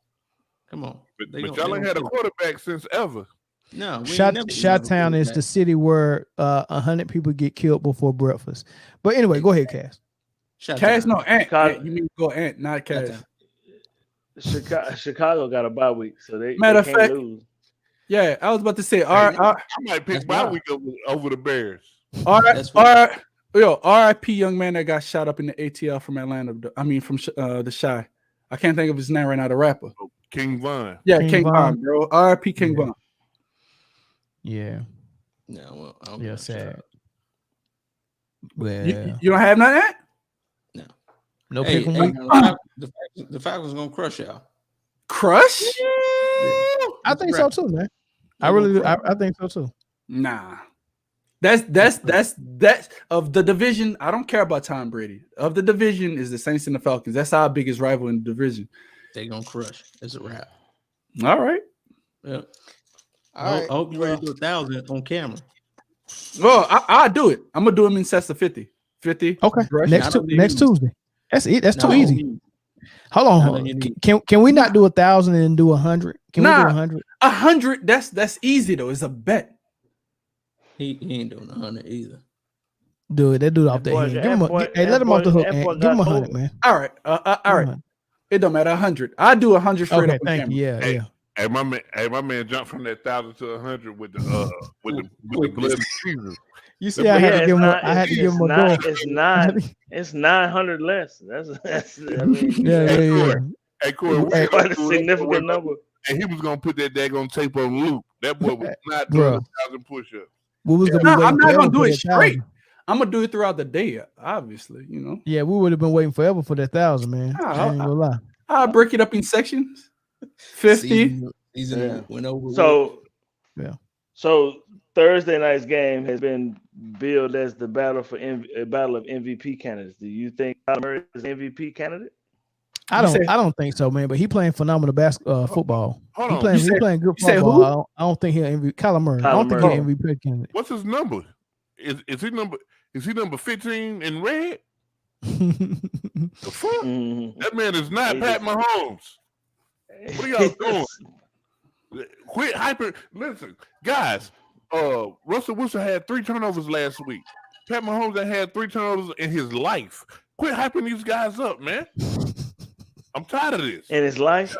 Come on. But y'all ain't had a quarterback since ever. No, Chi-Town is the city where 100 people get killed before breakfast. But anyway, go ahead, Cass. Cass, no, Ant. You mean go Ant, not Cass. Chicago got a bye week, so they Matter of can't fact, lose. Yeah, I was about to say, I might pick my week over the Bears. RIP young man that got shot up in the ATL from Atlanta. I mean, from the Shy. I can't think of his name right now. The rapper, King Von. Yeah, King Von, bro. RIP King Von. Yeah. No, well, yeah, sad. Well, you don't have nothing? No. No pick 'em week. The Falcons gonna crush y'all. Crush? Yeah. I think so too, man. I really do. I think so too. Nah. That's of the division. I don't care about Tom Brady. Of the division is the Saints and the Falcons. That's our biggest rival in the division. They're gonna crush. It's a wrap. All right. Yeah. All I hope you're ready to do 1,000 on camera. Well, I'll do it. I'm gonna do them in sets of 50. 50. Okay. Brush. Next Tuesday. That's it. That's too easy. Hold on. Can we not do 1,000 and do 100? Can we do 100? 100. That's easy though. It's a bet. He ain't doing 100 either. Dude, that dude off the hand. Let him off the hook. Give him 100, man. All right. All right. It don't matter. 100. I do 100 straight okay, up. Thank you. Yeah. Hey, my man jumped from that 1,000 to 100 with the blood of Jesus. You see, I had to give him a goal. It's 900 less. That's I mean, Hey, Corey, quite a significant number. And he was gonna put that daggone tape on loop. That boy was not doing 1,000 push-ups. I'm not gonna do it straight. I'm gonna do it throughout the day, obviously. You know. Yeah, we would have been waiting forever for that 1,000, man. I ain't gonna lie. I'll break it up in sections. 50. Season went over. So Thursday night's game has been billed as the battle of MVP candidates. Do you think Kyler Murray is an MVP candidate? I don't think so, man. But he playing phenomenal football. Hold on. He playing good football. I don't think he'll MVP. Kyler Murray. I don't think he'll MVP candidate. What's his number? Is he number 15 in red? The fuck? That man is not Pat Mahomes. What are y'all doing? Quit hyper. Listen, guys. Russell Wilson had 3 turnovers last week. Pat Mahomes had 3 turnovers in his life. Quit hyping these guys up, man. I'm tired of this. In his life?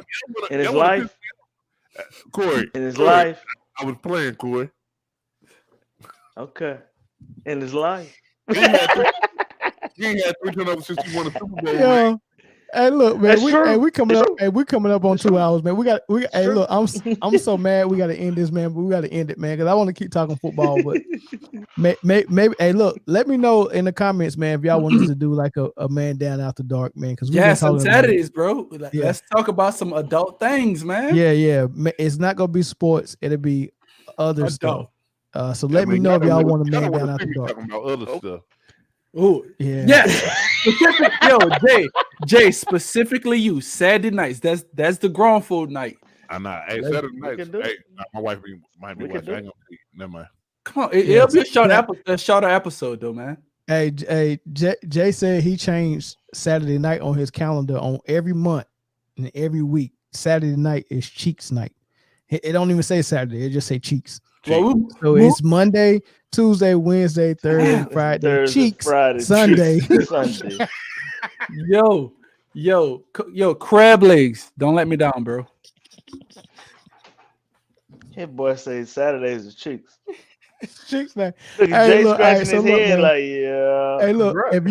Corey. In his life? I was playing, Corey. Okay. In his life. He ain't had 3 turnovers since he won a Super Bowl. Yeah. Hey, look, man. We coming up on 2 hours, man. Hey, look, I'm so mad. We got to end this, man. But we got to end it, man, because I want to keep talking football. But maybe, hey, look, let me know in the comments, man, if y'all want us to do like a man down after dark, man. Because some Saturdays, bro. Let's talk about some adult things, man. Yeah. It's not gonna be sports. It'll be other stuff. So let me know if y'all want a man down after dark. Talking about other stuff. Oh yeah. Yo, Jay, specifically you Saturday nights. That's the grown folk night. I'm not. Hey, Saturday nights. Hey, my wife might be watching. I ain't gonna see. Never mind. Come on, it'll be a shorter episode though, man. Hey, Jay said he changed Saturday night on his calendar on every month and every week. Saturday night is Cheeks night. It don't even say Saturday. It just say Cheeks. So it's Monday, Tuesday, Wednesday, Thursday, Friday, Cheeks, Friday, Sunday. Sunday. Yo, crab legs. Don't let me down, bro. Hey, boy, say Saturdays are Cheeks. Cheeks night. Look at Jay scratching his head like, yeah. Hey, look, if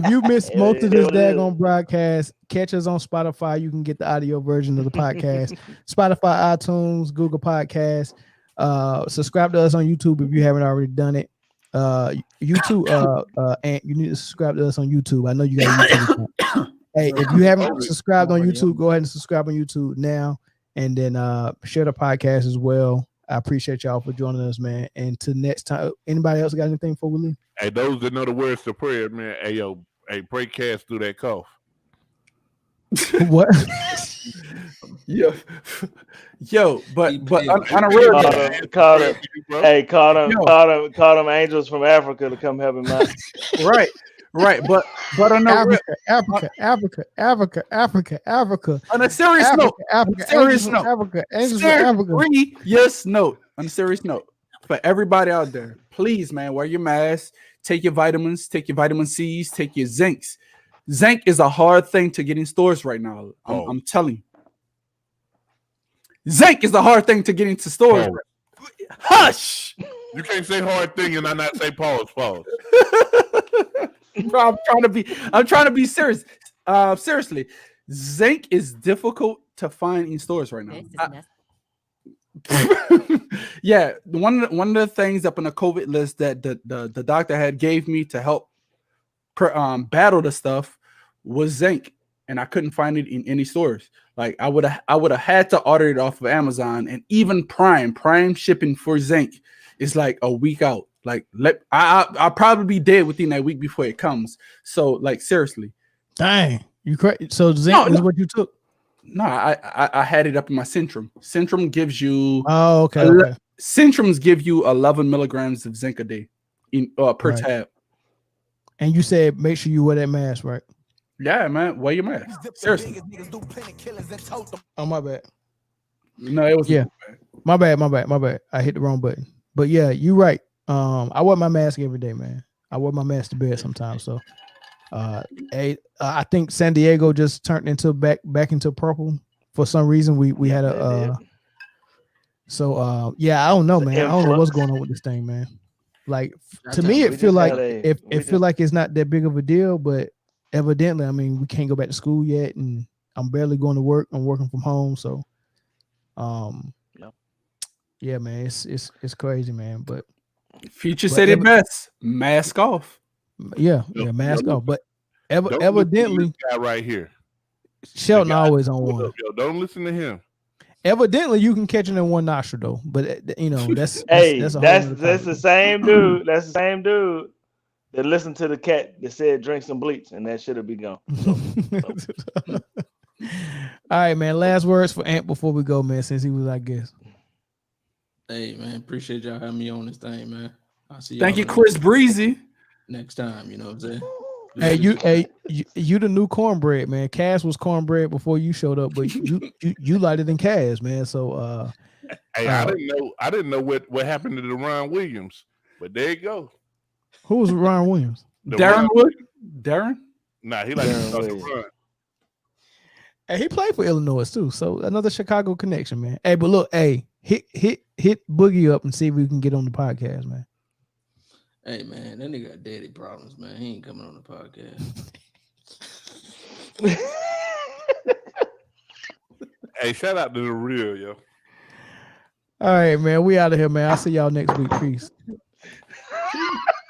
you missed most of this daggone broadcast, catch us on Spotify. You can get the audio version of the podcast. Spotify, iTunes, Google Podcasts. Subscribe to us on YouTube if you haven't already done it. YouTube, and you need to subscribe to us on YouTube. I know you got a YouTube account. Hey, if you haven't subscribed on YouTube, go ahead and subscribe on YouTube now, and then share the podcast as well. I appreciate y'all for joining us, man. And till next time, anybody else got anything before we leave? Hey, those that know the words to prayer, man. Hey, pray cast through that cough. What? Yo, but on a real call them angels from Africa to come help him out. Right, but on a Africa. On a serious note, on a serious note, for everybody out there, please, man, wear your mask, take your vitamins, take your vitamin C's, take your zincs. Zinc is a hard thing to get in stores right now. I'm telling you. Zinc is a hard thing to get into stores. Hush! You can't say hard thing and I not say pause. Bro, I'm trying to be serious. Seriously, zinc is difficult to find in stores right now. Yeah, one of the things up on the COVID list that the doctor had gave me to help battle the stuff was zinc, and I couldn't find it in any stores. Like I would have had to order it off of Amazon, and even Prime shipping for zinc is like a week out. Like I'll probably be dead within that week before it comes. So like seriously, Dang, you crazy. So zinc is what you took? No, I had it up in my Centrum. Centrum gives you Centrums give you 11 milligrams of zinc a day per tab. And you said make sure you wear that mask, right? Yeah, man, wear your mask. Seriously. Oh, my bad. No, it was my bad. I hit the wrong button. But yeah, you're right. I wear my mask every day, man. I wear my mask to bed sometimes. So I think San Diego just turned into back into purple for some reason. We had a yeah, I don't know, man. I don't know what's going on with this thing, man. Like to me, it feel like it's not that big of a deal, but evidently, I mean, we can't go back to school yet, and I'm barely going to work. I'm working from home, so yeah, man, it's crazy, man. But Future said it best: mask off. Yeah, mask off. But evidently, guy right here, Shelton always on one. Don't listen to him. Evidently, you can catch it in one nostril though. But that's the same dude. That's the same dude that listened to the cat that said drink some bleach, and that should have been gone. All right, man. Last words for Ant before we go, man. Since he was our guest. Hey, man, appreciate y'all having me on this thing, man. I'll see you. Thank you, Chris Breezy. Next time, you know what I'm Hey, saying? you the new cornbread, man. Cass was cornbread before you showed up, but you lighter than Cass, man. So hey, I didn't know what happened to the Ron Williams, but there you go. Who was Ron Williams? Darren Wood? Darren? Nah, he like to run. Hey, he played for Illinois too. So another Chicago connection, man. Hey, but look, hey, hit Boogie up and see if we can get on the podcast, man. Hey, man, that nigga got daddy problems, man. He ain't coming on the podcast. Hey, shout out to the real, yo. All right, man. We out of here, man. I'll see y'all next week. Peace.